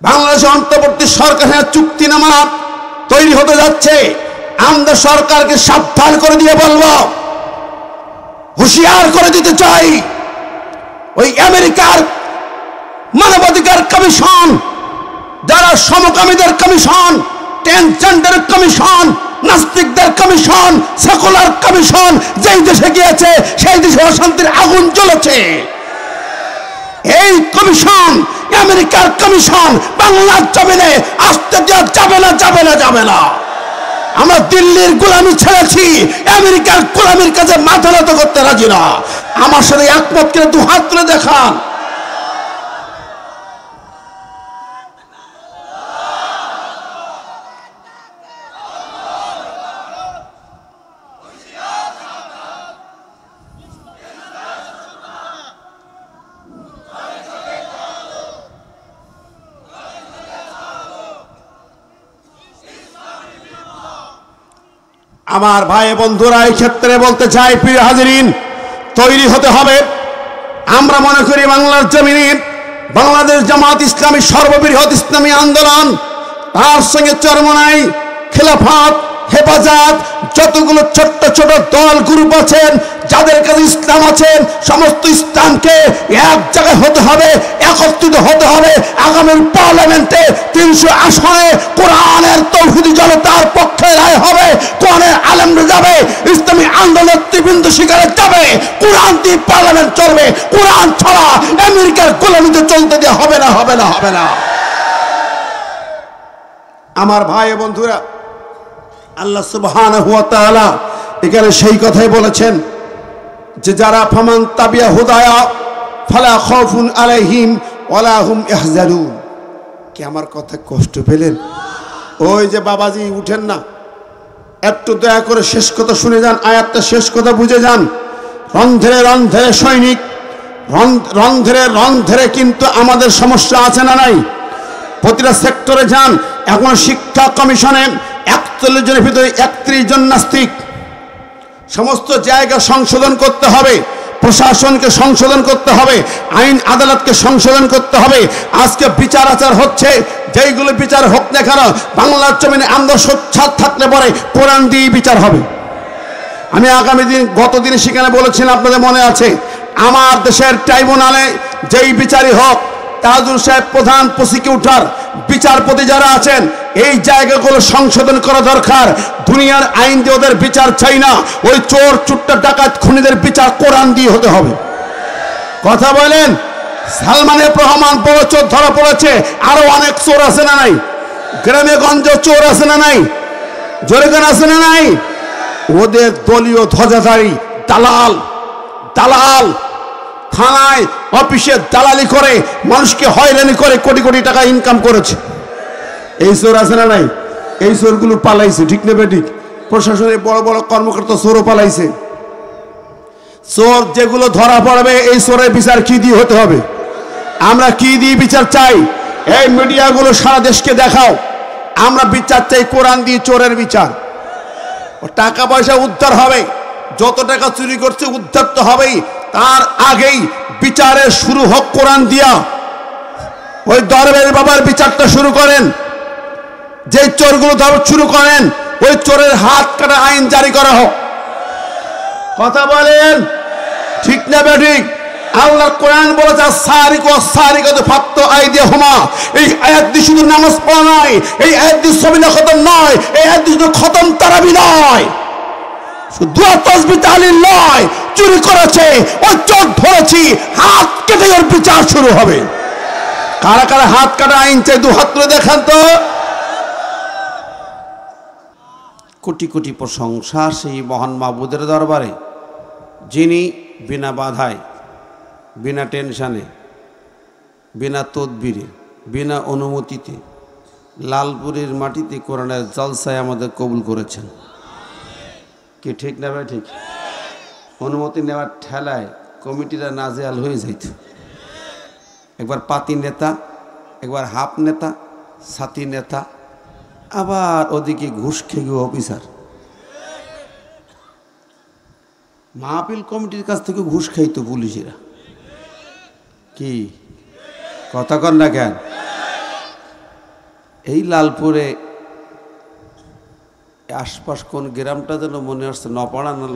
বাংলাদেশ অন্তর্বর্তী সরকারের চুক্তিনামা তৈরি হতে যাচ্ছে। আমরা সরকারকে সাবধান করে দিয়ে বলবো, হুঁশিয়ার করে দিতে চাই, ওই আমেরিকার মানবাধিকার কমিশন, যারা সমকামীদের কমিশন, ট্রান্সজেন্ডার কমিশন, নাস্তিকদের কমিশন, সেকুলার কমিশন যেই দেশে গিয়েছে সেই দেশে অশান্তির আগুন জ্বলেছে। এই কমিশন, আমেরিকার কমিশন বাংলার জমিনে আসতে দেওয়া যাবে না, যাবে না, যাবে না। আমরা দিল্লির গোলামি ছেড়েছি, আমেরিকার গোলামির কাছে মাথা নত করতে রাজি না। আমার সাথে একমত করে দু হাত তুলে দেখান। আমার ভাই বন্ধুরা, এই ক্ষেত্রে বলতে চাই, প্রিয় হাজিরিন, তৈরি হতে হবে। আমরা মনে করি বাংলার জমিনে বাংলাদেশ জামাত ইসলামী সর্ববৃহৎ ইসলামী আন্দোলন, তার সঙ্গে চরমনাই, খেলাফত, হেফাজত, যতগুলো ছোট্ট ছোট দল গ্রুপ আছেন, যাদের কাছে ইসলাম আছেন, সমস্ত ইসলামকে এক জায়গায় হতে হবে, একত্রিত হতে হবে। আগামী পার্লামেন্টে 300 আসনে কোরআনের তৌহিদি জনতার পক্ষে রায় হবে, কোরআনের আলেমরা যাবে, ইসলামী আন্দোলনের তীব্র শিকারে যাবে। কোরআন দিয়ে পার্লামেন্ট চলবে, কোরআন ছাড়া আমেরিকার গোলামিতে চলতে দেওয়া হবে না, হবে না, হবে না। আমার ভাই বন্ধুরা, আল্লাহ সুবহানাহু ওয়া তাআলা এখানে সেই কথাই বলেছেন যে যারা ফামান তাবিয়া হুদায়া ফালা খাউফুন আলাইহিম ওয়ালা হুম ইয়াহজানুন। কি আমার কথা কষ্ট পেলেন? ওই যে বাবাজি উঠেন না, একটু দয়া করে শেষ কথা শুনে যান, আয়াতটা শেষ কথা বুঝে যান। রন্ধ্রে রন্ধ্রে সৈনিক, রন্ধ্রে রন্ধ্রে কিন্তু আমাদের সমস্যা আছে না নাই? প্রতিটা সেক্টরে যান। এখন শিক্ষা কমিশনে 41 জনের ভিতরে 31 জন নাস্তিক। সমস্ত জায়গা সংশোধন করতে হবে, প্রশাসনকে সংশোধন করতে হবে, আইন আদালতকে সংশোধন করতে হবে। আজকে বিচার আচার হচ্ছে, যেইগুলো বিচার হোক না কেন, বাংলার জমিনে আমরা সোচ্চার থাকলে পরে কোরআন দিয়ে বিচার হবে। আমি আগামী দিন, গতদিন সেখানে বলেছিলাম, আপনাদের মনে আছে, আমার দেশের ট্রাইব্যুনালে যেই বিচারই হোক, তাজুল সাহেব প্রধান প্রসিকিউটর, বিচারপতি যারা আছেন, এই জায়গাগুলো সংশোধন করা দরকার। দুনিয়ার আইন দিয়ে ওদের বিচার চাই না, ওই চোর চুট্টা ডাকাত খুনিদের বিচার কোরআন দিয়ে হতে হবে। কথা বলেন? সালমানের রহমান বড় চোর ধরা পড়েছে, আরো অনেক চোর আছে না নাই? গ্রামে গঞ্জে চোর আছে না নাই? জোরে গান আছে না নাই? ওদের দলীয় ধ্বজাধারী দালাল, দালাল থানায় অফিসে দালালি করে, মানুষকে হয়রানি করে কোটি কোটি টাকা ইনকাম করেছে। এই চোর আছে না নাই? এই চোরগুলো পালাইছে, ঠিক না বেঠিক? প্রশাসনের বড় বড় কর্মকর্তা চোরও পালাইছে। চোর যেগুলো ধরা পড়বে, এই চোরের বিচার কি দিয়ে হতে হবে? আমরা কি দিয়ে বিচার চাই? এই মিডিয়াগুলো সারা দেশকে দেখাও, আমরা বিচার চাই কোরআন দিয়ে, চোরের বিচার। টাকা পয়সা উদ্ধার হবে, যত টাকা চুরি করছে উদ্ধার তো হবেই, তার আগেই বিচারের শুরু হোক কোরআন দিয়া। ওই দরবের বাবার বিচারটা শুরু করেন, যে চোরগুলো ধর শুরু করেন, ওই চোরের হাত কাটা আইন জারি করা হোক। কথা বলেন, ঠিক না বেঠিক? আল্লাহর কোরআন বলেছে সারিক ও সারিকাত ফাক্তু আইদিহুমা। এই আয়াত দিয়ে শুধু নামাজ পড়া নয়, এই আয়াত দিয়ে সবিনা খতম নয়, এই আয়াত দিয়ে শুধু খতম তারাবি নয়, শুধু তাসবিহ তাহলিল নয়। চুরি করেছে, ওই চোর ধরেছি, হাত কেটে ওর বিচার শুরু হবে। কারা কারা হাত কাটা আইন চাই? দু হাত তুলে দেখান তো। কোটি কোটি প্রশংসা সেই মহান মাবুদের দরবারে, যিনি বিনা বাধায়, বিনা টেনশানে, বিনা তদবিরে, বিনা অনুমতিতে লালপুরের মাটিতে কোরআনের জলসায় আমাদের কবুল করেছেন। কি ঠিক না ভাই? ঠিক। অনুমতি নেওয়ার ঠেলায় কমিটিরা নাজেহাল হয়ে যাইত। একবার পাতি নেতা, একবার হাফ নেতা, সাথী নেতা, আবার ওদিকে ঘুষ খেয়ে অফিসার। মাহফিল কমিটির কাছ থেকে ঘুষ খাইতো পুলিশেরা। কি কথা কর না কেন? এই লালপুরে আশপাশ কোন গ্রামটা যেন মনে আসছে, নপাড়া না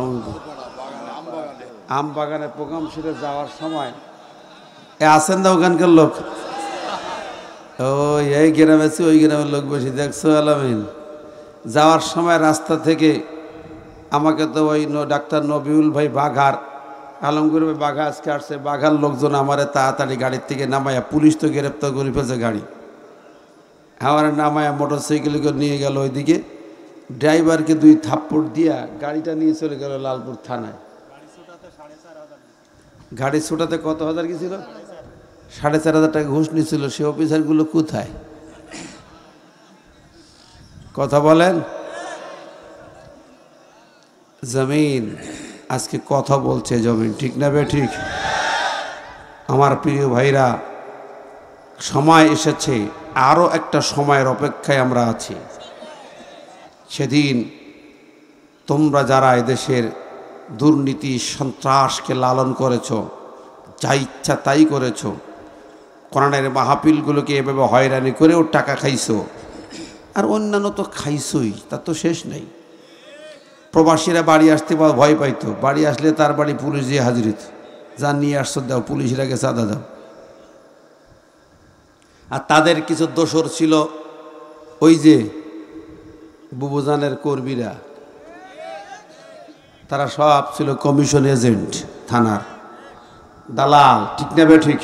আম বাগানে প্রোগ্রাম সেরে যাওয়ার সময় আছেন না ওখানকার লোক? ও এই গ্রামে আছে, ওই গ্রামের লোক বেশি দেখছো আলামিন। যাওয়ার সময় রাস্তা থেকে আমাকে তো ওই ডাক্তার নবিউল ভাই বাঘার, আলমগীর ভাই বাঘা আজকে আসছে, বাঘার লোকজন আমারে তাড়াতাড়ি গাড়ির থেকে নামাইয়া, পুলিশ তো গ্রেপ্তার করে ফেলছে গাড়ি, আমার নামায়া মোটর সাইকেল করে নিয়ে গেল ওইদিকে। ড্রাইভারকে 2 থাপ্পড় দিয়া গাড়িটা নিয়ে চলে গেল লালপুর থানায়। গাড়ি ছোটাতে কত হাজার গেছিল? 4,500 টাকা ঘুষ নিয়েছিল। সে অফিসারগুলো কোথায়? কথা বলেন। জমিন আজকে কথা বলছে, জমিন ঠিক না বে ঠিক? আমার প্রিয় ভাইরা, সময় এসেছে, আরও একটা সময়ের অপেক্ষায় আমরা আছি। সেদিন তোমরা যারা এদেশের দুর্নীতি সন্ত্রাসকে লালন করেছ, যা ইচ্ছা তাই করেছ, কোরআনের মাহফিলগুলোকে এভাবে হয়রানি করেও টাকা খাইছো, আর অন্যান্য তো খাইছই, তা তো শেষ নেই। প্রবাসীরা বাড়ি আসতে ভয় পাইতো, বাড়ি আসলে তার বাড়ি পুলিশ দিয়ে হাজির হতো, যা নিয়ে আসছো দাও, পুলিশরাকে চাঁদা দাও। আর তাদের কিছু দোসর ছিল, ওই যে বুবুজানের কর্মীরা, তারা সব ছিল কমিশন এজেন্ট, থানার দালাল, ঠিক না বে ঠিক?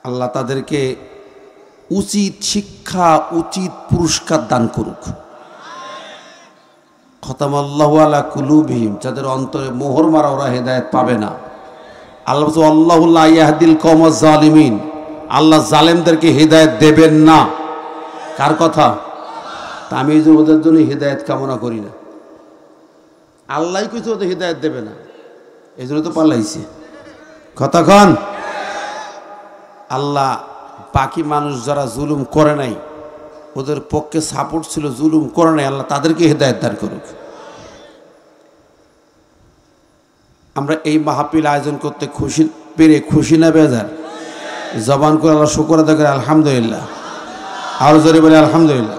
আল্লাহ তাদেরকে উচিত শিক্ষা, উচিত পুরস্কার দান করুক। খতামাল্লাহু আলা কুলুবিহিম, যাদের অন্তরে মোহর মারা, ওরা হেদায়েত পাবে না। আল্লাহ আল্লাহু লা ইয়াহদিল কওমাজ জালিমিন, আল্লাহ জালেমদেরকে হেদায়েত দেবেন না। কার কথা? তা আমি এই যে ওদের জন্য হেদায়েত কামনা করি না। আল্লাহই কিছু ওদের হেদায়েত দেবে না, এই জন্য তো পালাইছে। কতক্ষণ আল্লাহ বাকি মানুষ যারা জুলুম করে নাই, ওদের পক্ষে সাপোর্ট ছিল, জুলুম করে নাই, আল্লাহ তাদেরকে হেদায়েত দান করুক। আমরা এই মাহফিল আয়োজন করতে খুশি না বেজার? জবান করে আল্লাহ শুকর আদায় করে আলহামদুলিল্লাহ, আরো জোরে বলে আলহামদুলিল্লাহ।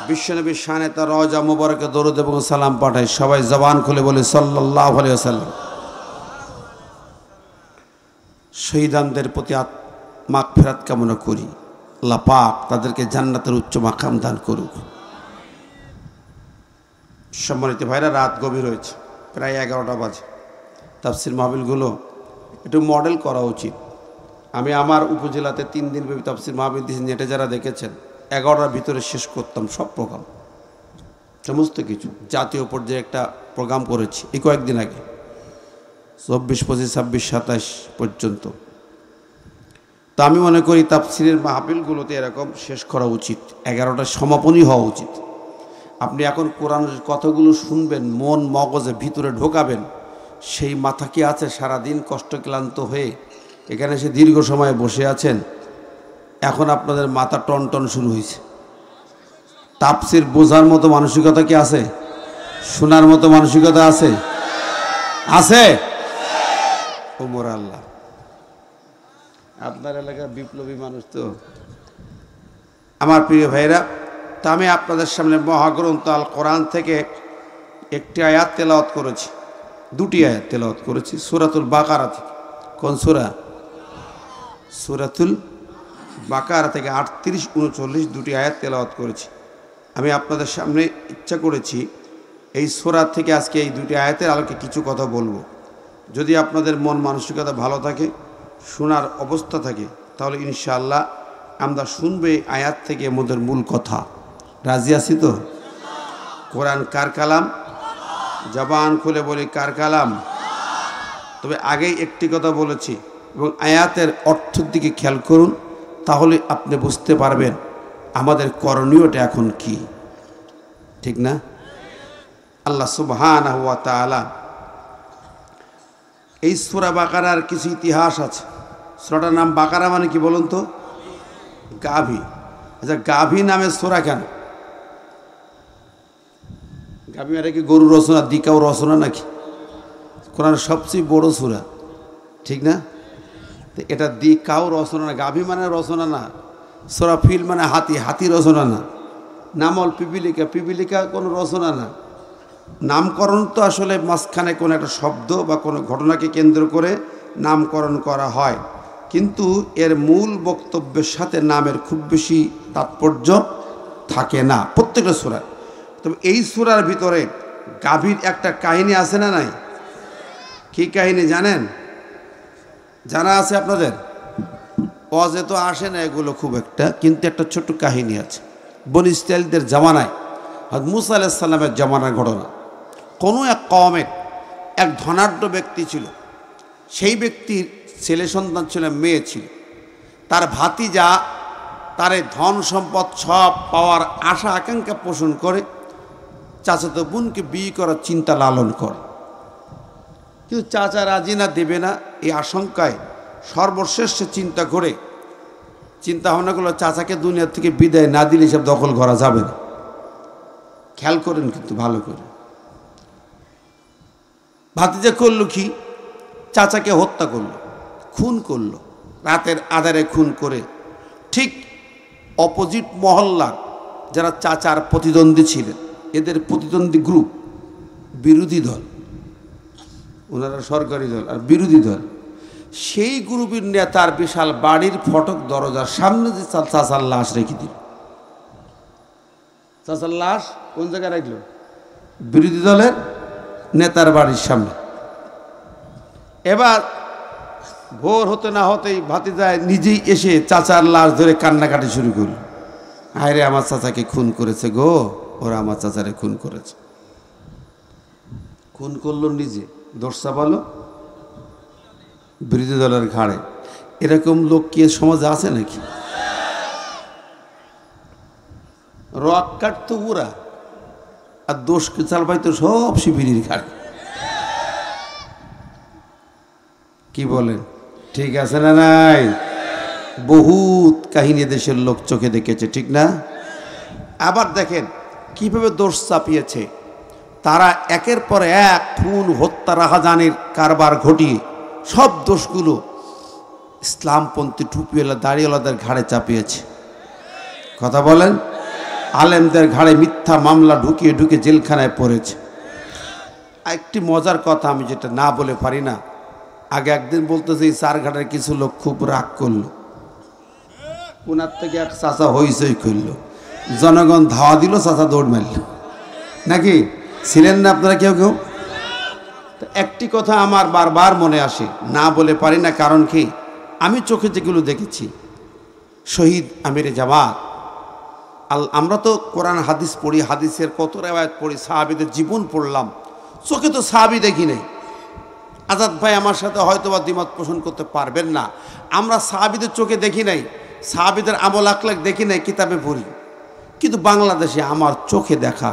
বিশ্বনবীর শানে তার রওজা মুবারকে দরুদ এবং সালাম পাঠাই, সবাই জবান খুলে বলে সাল্লাল্লাহু আলাইহি ওয়াসাল্লাম। শহীদানদের প্রতি মাগফিরাত কামনা করি, আল্লাহ পাক তাদেরকে জান্নাতের উচ্চ মাকাম দান করুক। সম্মানিত ভাইরা, রাত গভীর হয়েছে, প্রায় 11টা বাজে। তাফসির মাহফিলগুলো একটু মডেল করা উচিত। আমি আমার উপজেলাতে 3 দিন ব্যাপী তাফসির মাহফিল দিয়েছি, নেটে যারা দেখেছেন, 11টার ভিতরে শেষ করতাম সব প্রোগ্রাম, সমস্ত কিছু। জাতীয় পর্যায়ে একটা প্রোগ্রাম করেছি এই কয়েকদিন আগে, 24, 25, 26, 27 পর্যন্ত। তো আমি মনে করি তাফসিরের মাহফিলগুলোতে এরকম শেষ করা উচিত, 11টার সমাপনী হওয়া উচিত। আপনি এখন কোরআনের কথাগুলো শুনবেন, মন মগজে ভিতরে ঢোকাবেন, সেই মাথা কি আছে? সারাদিন কষ্ট ক্লান্ত হয়ে এখানে এসে দীর্ঘ সময় বসে আছেন, এখন আপনাদের মাথা টনটন শুরু হয়েছে। তাফসির বোঝার মতো মানসিকতা কি আছে? শোনার মতো মানসিকতা আছে? আছে? ওমর আল্লাহ, আপনার এলাকার বিপ্লবী মানুষ তো। আমার প্রিয় ভাইরা, তা আমি আপনাদের সামনে মহাগ্রন্থ আল কোরআন থেকে একটি আয়াত তেলাওয়াত করেছি, 2টি আয়াত তেলাওয়াত করেছি সূরাতুল বাকারা থেকে। কোন সূরা? সূরাতুল বাকারা থেকে 38, 39 2টি আয়াত তেলাওয়াত করেছি। আমি আপনাদের সামনে ইচ্ছা করেছি এই সূরা থেকে আজকে এই 2টি আয়াতের আলোকে কিছু কথা বলবো। যদি আপনাদের মন মানসিকতা ভালো থাকে, শোনার অবস্থা থাকে, তাহলে ইনশাআল্লাহ আমরা শুনবে আয়াত থেকে আমাদের মূল কথা। রাজি আছি তো? কোরআন কার কালাম? জবান খুলে বলি কার কালাম? তবে আগেই একটি কথা বলেছি, এবং আয়াতের অর্থের দিকে খেয়াল করুন, তাহলে আপনি বুঝতে পারবেন আমাদের করণীয়টা এখন কি, ঠিক না? আল্লাহ সুবহানাহু ওয়া তাআলা এই সূরা বাকারার কিছু ইতিহাস আছে। সূরাটার নাম বাকারা মানে কি বলুন তো? গাভী। আচ্ছা, গাভী নামে সূরা কেন? গাভী মানে কি গরু রচনা, দিকাও রচনা নাকি? কোরআনের সবচেয়ে বড় সূরা, ঠিক না? তো এটা দিকাও রচনা না, গাভী মানে রচনা না। সূরা ফিল মানে হাতি, হাতি রচনা না। নামল পিপিলিকা, পিপিলিকা কোনো রচনা না। নামকরণ তো আসলে মাঝখানে কোনো একটা শব্দ বা কোনো ঘটনাকে কেন্দ্র করে নামকরণ করা হয়, কিন্তু এর মূল বক্তব্যের সাথে নামের খুব বেশি তাৎপর্য থাকে না প্রত্যেকটা সূরায়। তবে এই সূরার ভিতরে গাভীর একটা কাহিনী আছে না নাই? কি কাহিনী জানেন? জানা আছে আপনাদের? ওয়াজে তো আসে না এগুলো খুব একটা, কিন্তু একটা ছোট্ট কাহিনী আছে। বনী ইসরাঈলদের জামানায়, হযরত মূসা আলাইহিস সালামের জামানার ঘটনা। কোনো এক কওমের এক ধনাঢ্য ব্যক্তি ছিল। সেই ব্যক্তির ছেলে সন্তান ছিল, মেয়ে ছিল। তার ভাতিজা তার ধন সম্পদ সব পাওয়ার আশা আকাঙ্ক্ষা পোষণ করে চাচাতো বোনকে বিয়ে করার চিন্তা লালন করে, কিন্তু চাচা রাজি না, দেবে না। এই আশঙ্কায় সর্বশেষ চিন্তা করে চিন্তা ভাবনা করলো চাচাকে দুনিয়া থেকে বিদায় না দিলে সব দখল করা যাবে না। খেয়াল করেন কিন্তু ভালো করে। ভাতিজা করলো কি? চাচাকে হত্যা করলো, খুন করলো। রাতের আধারে খুন করে ঠিক অপোজিট মহল্লার যারা চাচার প্রতিদ্বন্দ্বী ছিলেন, এদের প্রতিদ্বন্দ্বী গ্রুপ, বিরোধী দল, ওনারা সরকারি দল আর বিরোধী দল, সেই গ্রুপের নেতার বিশাল বাড়ির ফটক দরজার সামনে যে চাচার লাশ রেখে দিল। চাচার লাশ কোন জায়গায় রাখলো? বিরোধী দলের নেতার বাড়ির সামনে। এবার ভোর হতে না হতেই ভাতিজায় নিজেই এসে চাচার লাশ ধরে কান্নাকাটি শুরু করল। আরে আমার চাচাকে খুন করেছে গো, ওরা আমার চাচারে খুন করেছে। খুন করলো নিজে, দোষ চাপালো বিরোধী দলের ঘাড়ে। এরকম লোক কি সমাজে আছে নাকি? রক কাটতো ওরা, আর দোষকে চাল পাইতো সব শিবিরের ঘাড়ে। কি বলেন? ঠিক আছে না নাই? বহুত কাহিনী দেশের লোক চোখে দেখেছে, ঠিক না? আবার দেখেন কিভাবে দোষ চাপিয়েছে তারা। একের পর এক খুন, হত্যা, রাহাজানির কারবার ঘটিয়ে সব দোষগুলো ইসলামপন্থী টুপিওয়ালা দাড়িওয়ালাদের ঘাড়ে চাপিয়েছে। কথা বলেন? আলেমদের ঘাড়ে মিথ্যা মামলা ঢুকিয়ে ঢুকিয়ে জেলখানায় পড়েছে। একটি মজার কথা আমি যেটা না বলে পারি না, আগে একদিন বলতেছে এই চারঘাটের কিছু লোক খুব রাগ করলো, ওনার থেকে এক চাচা হইচই করলো, জনগণ ধাওয়া দিল, চাচা দৌড় মারল। নাকি ছিলেন না আপনারা কেউ কেউ? একটি কথা আমার বারবার মনে আসে, না বলে পারি না। কারণ কি? আমি চোখে যেগুলো দেখেছি, শহীদ আমিরে জামাত, আমরা তো কোরআন হাদিস পড়ি, হাদিসের কত রেওয়ায়েত পড়ি, সাহাবীদের জীবন পড়লাম, চোখে তো সাহাবী দেখি নাই। আজাদ ভাই আমার সাথে হয়তো বা দ্বিমত পোষণ করতে পারবেন না। আমরা সাহাবীদের চোখে দেখি নাই, সাহাবীদের আমল আখলাক দেখি নাই, কিতাবে পড়ি। কিন্তু বাংলাদেশে আমার চোখে দেখা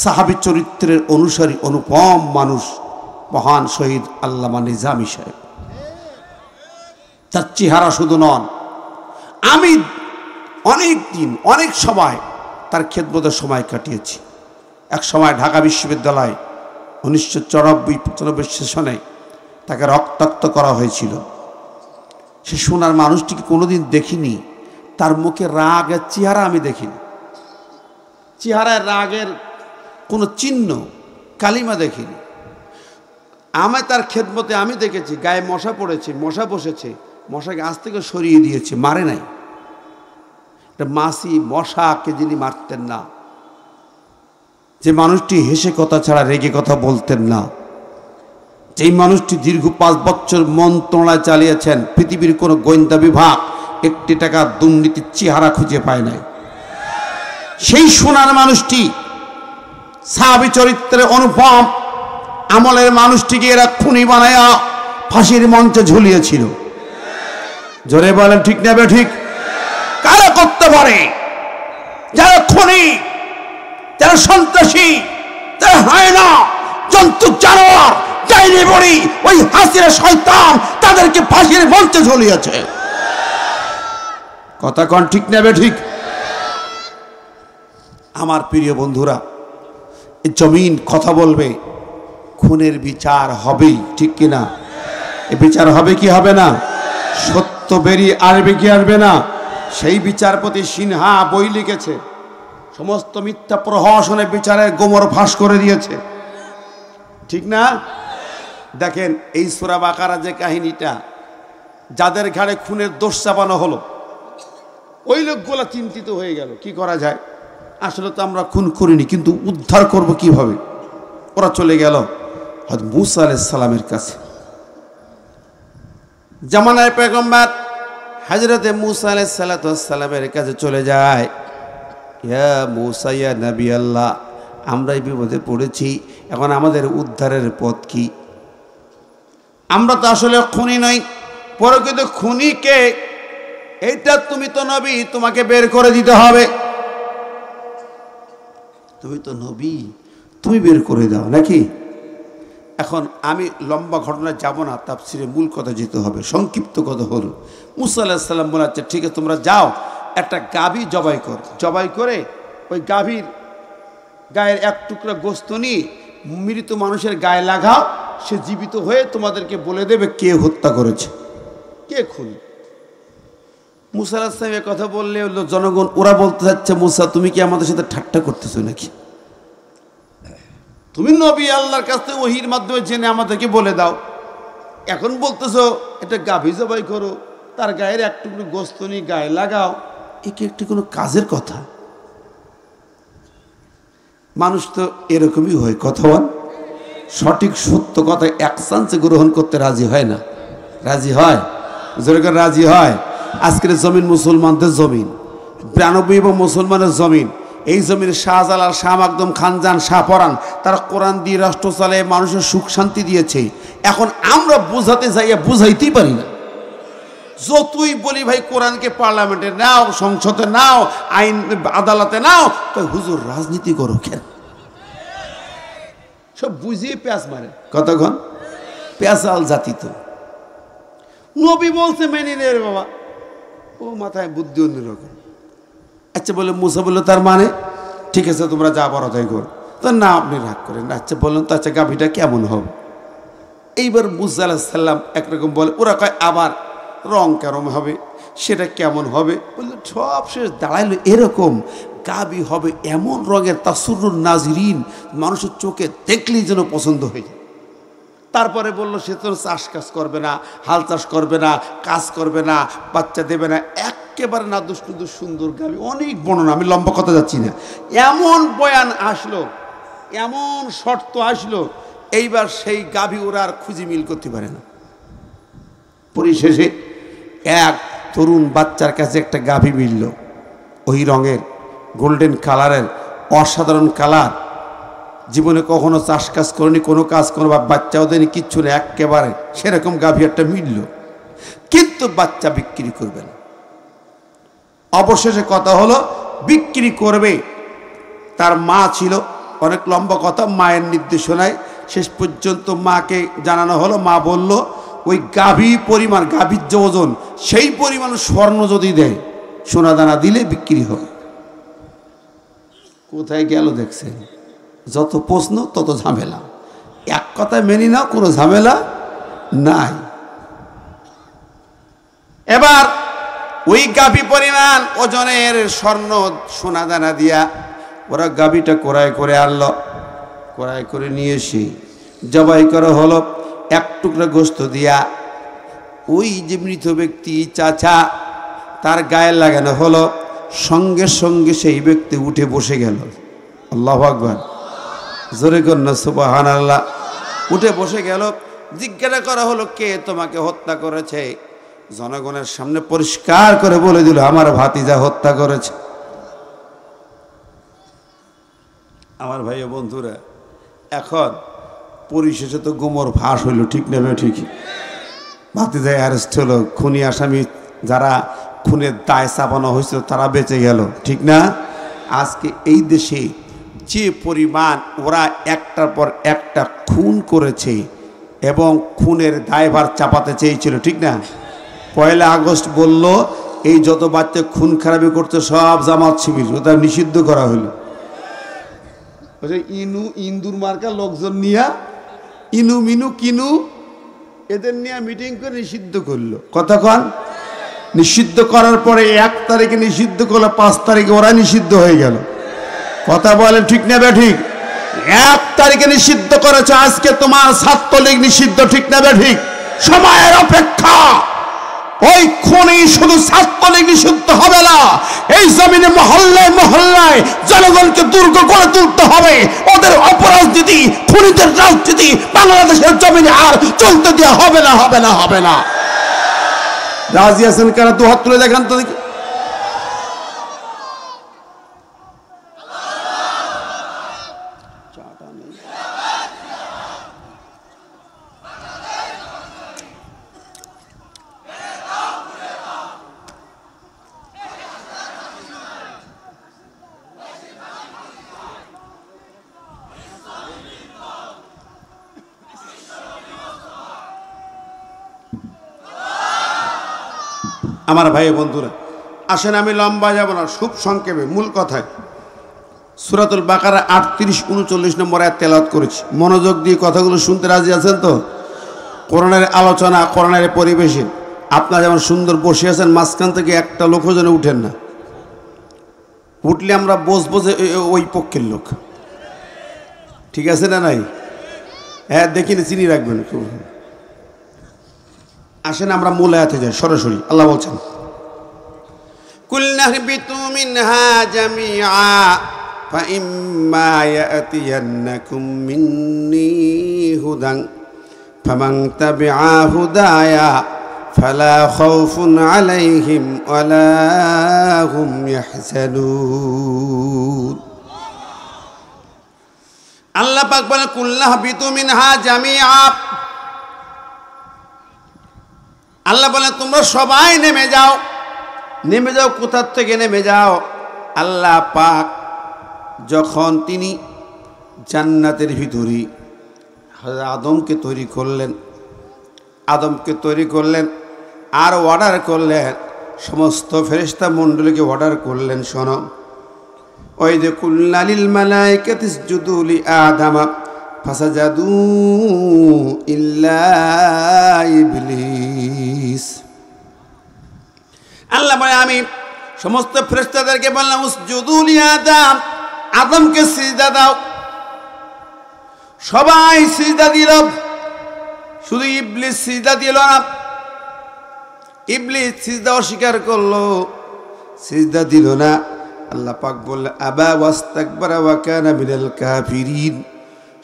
সাহাবী চরিত্রের অনুসারী অনুপম মানুষ মহান শহীদ আল্লামা নিজামী সাহেব। তার চেহারা শুধু নন, আমি অনেক দিন অনেক সময় তার খেদমতের সময় কাটিয়েছি। এক সময় ঢাকা বিশ্ববিদ্যালয় 1994-95 সেশনে তাকে রক্তাক্ত করা হয়েছিল। সে সোনার মানুষটিকে কোনোদিন দেখিনি, তার মুখে রাগের চেহারা আমি দেখিনি, চেহারায় রাগের কোনো চিহ্ন, কালিমা দেখিনি। আমি তার খেদমতে আমি দেখেছি গায়ে মশা পড়েছে, মশা বসেছে, মশাকে আজ থেকে সরিয়ে দিয়েছে, মারে নাই। মাছি মশাকে যিনি মারতেন না, যে মানুষটি হেসে কথা ছাড়া রেগে কথা বলতেন না, যেই মানুষটি দীর্ঘ 5 বছর মন্ত্রণালয় চালিয়েছেন, পৃথিবীর কোনো গোয়েন্দা বিভাগ 1 টাকা দুর্নীতির চেহারা খুঁজে পায় নাই, সেই সোনার মানুষটি, সাহাবী চরিত্রের অনুপম আমলের মানুষটিকে এরা খুনি বানায়া ফাঁসির মঞ্চে ঝুলিয়েছিল। জোরে বলেন ঠিক না ঠিক? কারা করতে পারে? যারা খুনি, যারা সন্ত্রাসী, যারা হায়না, জন্তু, জানোয়ার, ডাইনি বড়ি, ওই হাসিনা শয়তান তাদেরকে ফাঁসির মঞ্চে ঝুলিয়েছে। কথা কোন ঠিক না ঠিক? আমার প্রিয় বন্ধুরা, এই জমিন কথা বলবে, খুনের বিচার হবেই, ঠিক কিনা? এ বিচার হবে কি হবে না? সত্য বেরিয়ে আসবে কি আসবে না? সেই বিচারপতি সিনহা বই লিখেছে, সমস্ত মিথ্যা প্রহসনে বিচারের গোমর ফাঁস করে দিয়েছে, ঠিক না? দেখেন এই সূরা বাকারা যে কাহিনীটা, যাদের ঘাড়ে খুনের দোষ চাপানো হলো, ওই লোকগুলা চিন্তিত হয়ে গেল কি করা যায়, আসলে তো আমরা খুন করিনি, কিন্তু উদ্ধার করব কিভাবে। ওরা চলে গেল হযরত মূসা আলাইহিস সালামের কাছে। জামানায় পয়গম্বর হযরতে মূসা আলাইহিস সালামের কাছে চলে যায়, ইয়া মূসা ইয়া নবী আল্লাহ, আমরা এই বিপদে পড়েছি, এখন আমাদের উদ্ধারের পথ কি? আমরা তো আসলে খুনি নই, প্রকৃত খুনি কে এইটা তুমি তো নবী, তোমাকে বের করে দিতে হবে। তুমি তো নবী, তুমি বের করে দাও নাকি? এখন আমি লম্বা ঘটনা যাব না, তাফসিরে মূল কথা যেতে হবে, সংক্ষিপ্ত কথা হলো মূসা আলাইহিস সালাম বলেছে, ঠিক আছে তোমরা যাও, একটা গাভী জবাই কর, জবাই করে ওই গাভীর গায়ের এক টুকরা গোস্ত নিয়ে মৃত মানুষের গায়ে লাগাও, সে জীবিত হয়ে তোমাদেরকে বলে দেবে কে হত্যা করেছে, কে খুন। মূসা আলাইহিস সালাম কথা বললে হলো জনগণ, ওরা বলতে যাচ্ছে, মূসা তুমি কি আমাদের সাথে ঠাট্টা করতেছো নাকি? তুমি নবী, আল্লাহর কাছ থেকে ওহীর মাধ্যমে জেনে আমাদেরকে বলে দাও, এখন বলতেছো এটা গাভী জবাই করো, তার গায়ের এক টুকরো গোস্ত নিয়ে গায়ে লাগাও, একে একটি কোনো কাজের কথা? মানুষ তো এরকমই হয়, কথা বল, সঠিক সত্য কথা এক চান্সে গ্রহণ করতে রাজি হয় না। রাজি হয়? যেরকম রাজি হয়। আজকের জমিন মুসলমানদের জমিন, 92 মুসলমানের জমিন। এই জমির শাহজালাল, শাহ মাকদুম, খানজান, শাহপরান, তারা কোরআন দিয়ে রাষ্ট্র চালে মানুষের সুখ শান্তি দিয়েছে। এখন আমরা বোঝাতে যাইয়া বুঝাইতেই পারি না। যতই বলি ভাই কোরআনকে পার্লামেন্টে নাও, সংসদে নাও, আইন আদালতে নাও, তো হুজুর রাজনীতি করো কেন? সব বুঝিয়ে পেঁয়াজ মারে, কতক্ষণ পেঁয়াজাল জাতি। তো নবী বলছে মেনে নে রে বাবা, ও মাথায় বুদ্ধি অন্যরকম। আচ্ছা বলে মূসা বললো তার মানে ঠিক আছে তোমরা যা বড় তাই করো। তো না আপনি রাগ করেন না। আচ্ছা বললেন তো, আচ্ছা গাভীটা কেমন হবে? এইবার মূসা আলাইহিস সালাম একরকম বলে, ওরা কয় আবার রং কেমন হবে, সেটা কেমন হবে? বললো সব শেষ দাঁড়াইলো এরকম গাভী হবে এমন রঙের, তাসুরুন নাজরিন, মানুষের চোখে দেখলেই যেন পছন্দ হয়ে যায়। তারপরে বললো সে তো চাষ কাজ করবে না, হাল চাষ করবে না, কাজ করবে না, বাচ্চা দেবে না, একেবারে না দুষ্টু সুন্দর গাভী। অনেক বর্ণনা, আমি লম্বা কথা যাচ্ছি না। এমন বয়ান আসলো, এমন শর্ত আসলো, এইবার সেই গাভী ওরা আর খুঁজে মিল করতে পারে না। পরিশেষে এক তরুণ বাচ্চার কাছে একটা গাভী মিলল, ওই রঙের, গোল্ডেন কালারের, অসাধারণ কালার। জীবনে কখনো চাষ কাজ করেনি, কোনো কাজ কোনো বাচ্চাও দেয়নি, কিচ্ছু নেই, একেবারে সেরকম গাভী একটা মিলল। কিন্তু বাচ্চা বিক্রি করবে না। অবশেষে কথা হলো বিক্রি করবে। তার মা ছিল, অনেক লম্বা কথা, মায়ের নির্দেশনায় শেষ পর্যন্ত মাকে জানানো হলো। মা বলল ওই গাভী পরিমাণ, গাভীর যে ওজন সেই পরিমাণ স্বর্ণ যদি দেয়, সোনা দানা দিলে বিক্রি হবে। কোথায় গেল দেখছেন? যত প্রশ্ন তত ঝামেলা। এক কথায় মেনি নাও, কোনো ঝামেলা নাই। এবার ওই গাভী পরিমাণ ওজনের স্বর্ণ সোনা দানা দিয়া ওরা গাভীটা ক্রয় করে আনলো। ক্রয় করে নিয়ে এসে জবাই করা হলো। এক টুকরা গোস্ত দিয়া ওই যে মৃত ব্যক্তি চাচা, তার গায়ে লাগানো হলো। সঙ্গে সঙ্গে সেই ব্যক্তি উঠে বসে গেল। আল্লাহু আকবার, জোরে কন্যা সুবহানাল্লাহ। উঠে বসে গেল। জিজ্ঞাসা করা হলো কে তোমাকে হত্যা করেছে? জনগণের সামনে পরিষ্কার করে বলে দিল আমার ভাতিজা হত্যা করেছে। আমার ভাই ও বন্ধুরা, এখন পরিশেষে তো গোমর ফাঁস হইল, ঠিক নেবে ঠিকই। ভাতিজায় অ্যারেস্ট হলো। খুনি আসামি যারা খুনের দায় চাপানো হয়েছিল তারা বেঁচে গেল, ঠিক না? আজকে এই দেশে যে পরিমাণ ওরা একটার পর একটা খুন করেছে এবং খুনের দায়ভার চাপাতে চেয়েছিল, ঠিক না? 1 আগস্ট বলল এই যত বাচ্চা খুন খারাপি করছে সব জামাত শিবির, ওটা নিষিদ্ধ করা হলো। ইনু ইন্দুর মার্কা লোকজন নিয়া ইনু মিনু কিনু এদের নিয়ে মিটিং করে নিষিদ্ধ করলো। কতক্ষণ নিষিদ্ধ করার পরে 1 তারিখে নিষিদ্ধ করলে 5 তারিখে ওরা নিষিদ্ধ হয়ে গেল। কথা বলেন ঠিক না বেঠিক? 1 তারিখে নিষিদ্ধ করেছে, আজকে তোমার ছাত্রলীগ নিষিদ্ধ, ঠিক না বেঠিক? সময়ের অপেক্ষা। ওই খুনি শুধু ছাত্রলীগ নিষিদ্ধ হবে না, এই জমিনে মহল্লায় মহল্লায় জনগণকে দুর্গ করে তুলতে হবে। ওদের অপরাজনীতি, খুনিদের রাজনীতি বাংলাদেশের জমিনে আর চলতে দেওয়া হবে না, হবে না, হবে না। রাজি আছেন কারা? 2 হাত তুলে দেখান তো দেখি। আমার ভাই বন্ধুরা, আসেন আমি লম্বা যাব না, খুব সংক্ষেপে মূল কথায় সূরাতুল বাকারা 38-39 নম্বর আয়াত তেলাওয়াত করেছি। মনোযোগ দিয়ে কথাগুলো শুনতে রাজি আছেন তো? কোরআনের আলোচনা, কোরআনের পরিবেশে আপনারা যেমন সুন্দর বসে আছেন, মাঝখান থেকে একটা লোকও যেন উঠেন না। উঠলে আমরা বসবো যে ওই পক্ষের লোক, ঠিক আছে না? নাই? হ্যাঁ, দেখিনি, চিনি রাখবেন। আসেন আমরা মূল আয়াতে যাই সরাসরি। আল্লাহ বলছেন, কুলনা হবিতু মিনহা জামিআ ফাইম্মা ইয়াতিয়ান্নাকুম মিন্নী হুদান ফামান তাবিআ হুদায়া ফালা খাউফুন আলাইহিম ওয়ালা হুম ইয়াহজানুন। আল্লাহ পাক বলেন, কুলনা হবিতু মিনহা জামিআ। আল্লাহ বলেন তোমরা সবাই নেমে যাও। নেমে যাও কোথার থেকে নেমে যাও? আল্লাহ পাক যখন তিনি জান্নাতের ভিতরে আদমকে তৈরি করলেন, আদমকে তৈরি করলেন আর অর্ডার করলেন, সমস্ত ফেরেশতা মণ্ডলীকে অর্ডার করলেন, শোনো, ওই যে কুলনা লিল মালাইকাতি ইসজুদু লি আদামা ফাসাজাদু ইল্লা ইবলিস। আল্লাহ বলে আমি সমস্ত ফেরেশতাদেরকে বললাম উসজুদু লি আদম, আদমকে সিজদা দাও। সবাই সিজদা দিল, শুধু ইবলিস সিজদা দিল না। ইবলিস সিজদা অস্বীকার করলো, সিজদা দিল না। আল্লাহ পাক বললেন আবা ওয়াস্তাকবারা ওয়া কানা মিনাল কাফিরিন।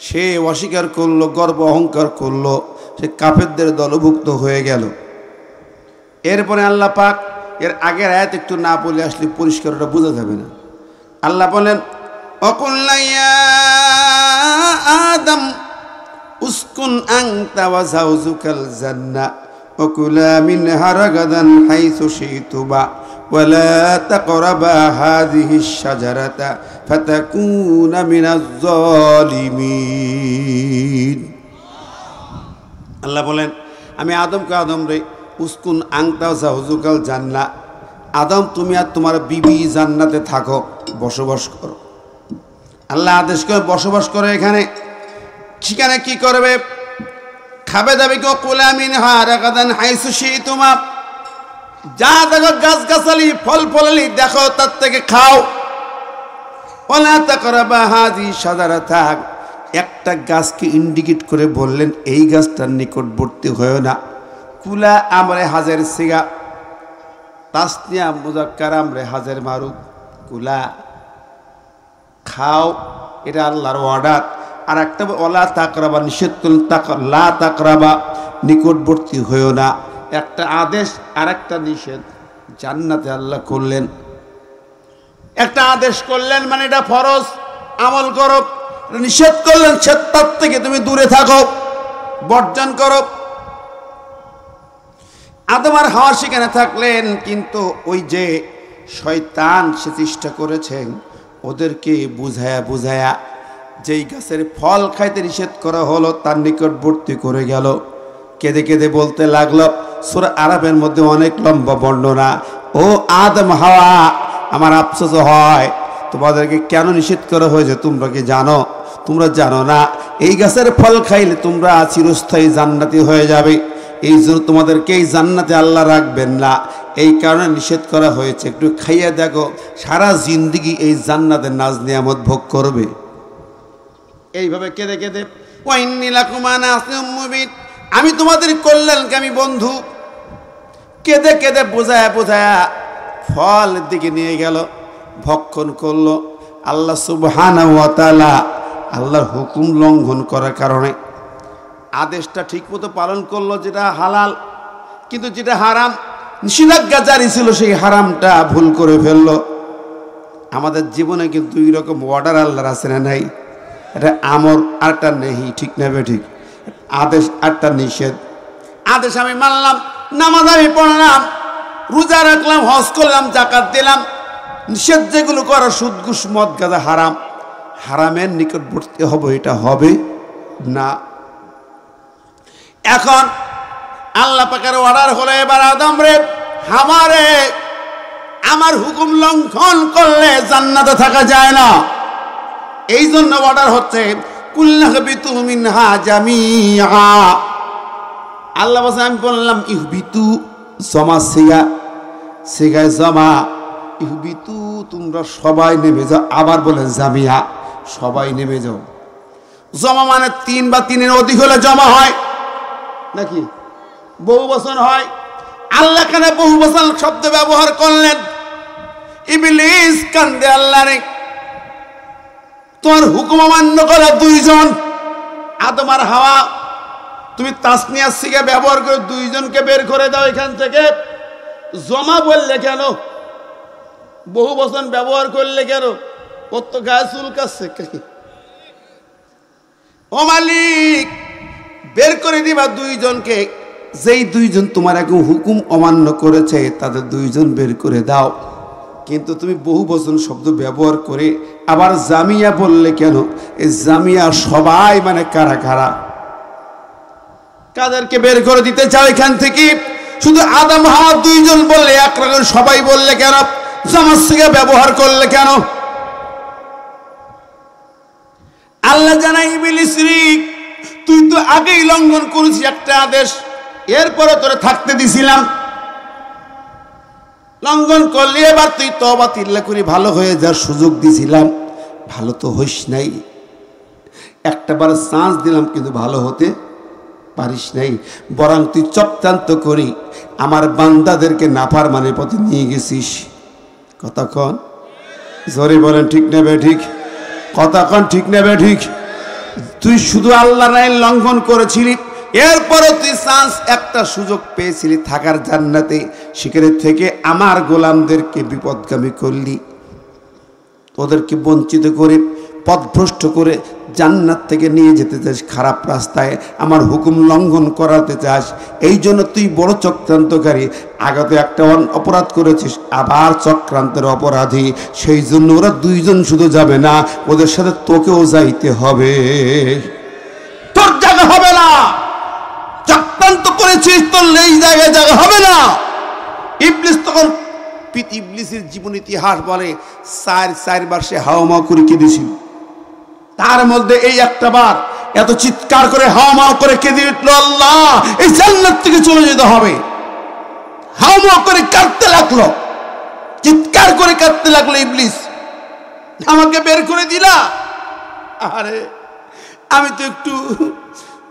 সে অস্বীকার করলো, গর্ব অহংকার করলো, সে কাফেরদের দলভুক্ত হয়ে গেল। এরপরে আল্লাহ পাক এর আগের আয়াত একটু না বলে আসলে পরিষ্কার ওটা বোঝা যাবে না। আল্লাহ বলেন ওয়াকুল্লা ইয়া আদম উসকুন আনতা ওয়া যাওজুকাল জান্নাহ ওয়া কুলা মিনহা রাগাদান হাইসু শিতুমা ওয়ালা তাকরাবা হাযিহিশ শাজারাতা ফাতাকুনা মিনাজ জালিমিন। আল্লাহ বলেন আমি আদমকে, আদম রে, উসকুন আনতা ওয়া যাওজুকাল জান্নাহ, আদম তুমি আর তোমার বিবি জান্নাতে থাকো, বসবাস করো। আল্লাহ আদেশ করে বসবাস করে। এখানে সেখানে কি করবে? খাবে দাবে কেউ কুলা মিনহা রাগাদান হাইসু শিতুমা, যা দেখো গাছগাছালি ফল ফলালি দেখো তার থেকে খাও। ওয়ালা তাকরাবা হাযি শাজারাতা, একটা গাছকে ইন্ডিকেট করে বললেন এই গাছটার নিকটবর্তী হয়েও না। কুলা আমরে হাজের সিগা, তাসনিয়া মুজাক্কার আমরে হাজের মারুক, কুলা খাও, এটা আল্লাহর অর্ডার। আর একটা ওয়ালা তাকরাবা নিষেধ করলেন, লা তাকরাবা নিকটবর্তী হয়েও না, একটা আদেশ আর একটা নিষেধ জান্নাতে আল্লাহ করলেন। একটা আদেশ করলেন মানে এটা ফরজ, আমল করো। নিষেধ করলেন তার থেকে তুমি দূরে থাকো, বর্জন করো। আদম আর হাওয়া সেখানে থাকলেন, কিন্তু ওই যে শয়তান সে চেষ্টা করেছেন ওদেরকে বুঝায়া বুঝায়া যেই গাছের ফল খাইতে নিষেধ করা হলো তার নিকটবর্তী করে গেল। কেঁদে কেঁদে বলতে লাগলো, সূরা আরাফের মধ্যে অনেক লম্বা বর্ণনা, ও আদম হাওয়া, আমার আফসোস হয় তোমাদেরকে কেন নিষেধ করা হয়েছে তোমরা কি জানো? তোমরা জানো না এই গাছের ফল খাইলে তোমরা চিরস্থায়ী জান্নাতি হয়ে যাবে। এই জন্য তোমাদেরকে এই জান্নাতে আল্লাহ রাখবেন না। এই কারণে নিষেধ করা হয়েছে। একটু খাইয়া দেখো, সারা জিন্দগি এই জান্নাতের নাজ নিয়ামত ভোগ করবে। এইভাবে কেঁদে কেঁদে ওয়াইন্নী লাকুম নাসিহুম মুবিন, আমি তোমাদের কল্যাণকামী বন্ধু। কেঁদে কেঁদে বোঝায়া বোঝায়া ফলের দিকে নিয়ে গেল, ভক্ষণ করলো। আল্লাহ সুবহানাহু ওয়া তাআলা আল্লাহর হুকুম লঙ্ঘন করার কারণে আদেশটা ঠিকমতো পালন করলো, যেটা হালাল, কিন্তু যেটা হারাম নিষেধাজ্ঞা জারি ছিল সেই হারামটা ভুল করে ফেললো। আমাদের জীবনে কিন্তু দুই রকম অর্ডার আল্লাহর আছে না নাই? এটা আমর আরটা নেহি, ঠিক না ঠিক? আদেশ আরটা নিষেধ। আদেশ আমি মানলাম, নামাজ আমি পড়লাম, রোজা রাখলাম, হজ করলাম, যাকাত দিলাম। নিষেধ যেগুলো করা, সুদ ঘুষ মদ গাঁজা হারাম, হারামের নিকটবর্তী হব, এটা হবে না। এখন আল্লাহ পাকের অর্ডার হলো, এবার আদম রে, আমারে আমার হুকুম লঙ্ঘন করলে জান্নাতে থাকা যায় না। এই জন্য অর্ডার হচ্ছে কুল্লাহবিতু মিনহা জামিআ। আল্লাহ বলে, আমি বললাম ইহবিতু, জমা সিগা, সিগায় জমা, ইহবিতু তোমরা সবাই নেমে যাও। আবার বলেন জামিয়া, সবাই নেমে যাও। জমা মানে 3 বা 3-এর অধিক হলে জমা হয় নাকি? বহু বচন হয়। আল্লাহ কেন বহু বচন শব্দ ব্যবহার করলেন? ইবলিস কান্দে, আল্লাহ রে, তোমার হুকুম অমান্য করা 2 জন, আদম আর হাওয়া, তুমি তাসনিয়া সিগা ব্যবহার করে 2 জনকে বের করে দাও এখান থেকে। জমা বললে কেন? বহু বচন ব্যবহার করলে কেন? ওর তো গায়ে চুল কাচ্ছে। ও মালিক, বের করে দিবা 2 জনকে, যেই 2 জন তোমার এখন হুকুম অমান্য করেছে তাদের 2 জন বের করে দাও। কিন্তু তুমি বহু বচন শব্দ ব্যবহার করে আবার জামিয়া বললে কেন? এই জামিয়া সবাই মানে কারা কারা? কাদেরকে বের করে দিতে চাও এখান থেকে? শুধু আদম হাওয়া 2 জন বললে, একরকম সবাই বললে কেন? জামার সিগা ব্যবহার করলে কেন? আল্লাহ জানাই, ইবলিস রে, তুই তো আগেই লঙ্ঘন করেছিস একটা আদেশ, এরপরে তোরে থাকতে দিছিলাম, লঙ্ঘন করলি। এবার তুই তওবা তিল্লা করে ভালো হয়ে যাওয়ার সুযোগ দিছিলাম, ভালো তো হইস নাই। একটাবার চান্স দিলাম, কিন্তু ভালো হতে পারিস নাই। বরং তুই চক্রান্ত করি আমার বান্দাদেরকে নাফরমানের পথে নিয়ে গেছিস। কথা কন, জোরে বলেন, ঠিক না ঠিক? কথা কন, ঠিক না ঠিক? তুই শুধু আল্লাহর আইন লঙ্ঘন করেছিলি, এরপরে তুই চান্স, একটা সুযোগ পেয়েছিলি থাকার জান্নাতে, সেখানে থেকে আমার গোলামদেরকে বিপদগামী করলি, ওদেরকে বঞ্চিত করে পথভ্রষ্ট করে জান্নাত থেকে নিয়ে যেতে চাস খারাপ রাস্তায়, আমার হুকুম লঙ্ঘন করাতে চাস। এই জন্য তুই বড় চক্রান্তকারী। আগতে একটা অপরাধ করেছিস, আবার চক্রান্তের অপরাধী। সেই জন্য ওরা 2 জন শুধু যাবে না, ওদের সাথে তোকেও যাইতে হবে। তোর জায়গা হবে না, চক্রান্ত করেছিস, তোর এই জায়গায় জায়গা হবে না। ইবলিস তখন, ইবলিসের জীবন ইতিহাস বলে 4 বার সে হাওয়া করে কেঁদেছিল। তার মধ্যে এই একটা বার এত চিৎকার করে হাওয়া করে কেঁদে উঠল, আল্লাহ এই জান্নাত থেকে চলে যেতে হবে। হাওয়া করে কাঁদতে লাগলো, চিৎকার করে কাঁদতে লাগলো, ইবলিস আমাকে বের করে দিলা। আরে আমি তো একটু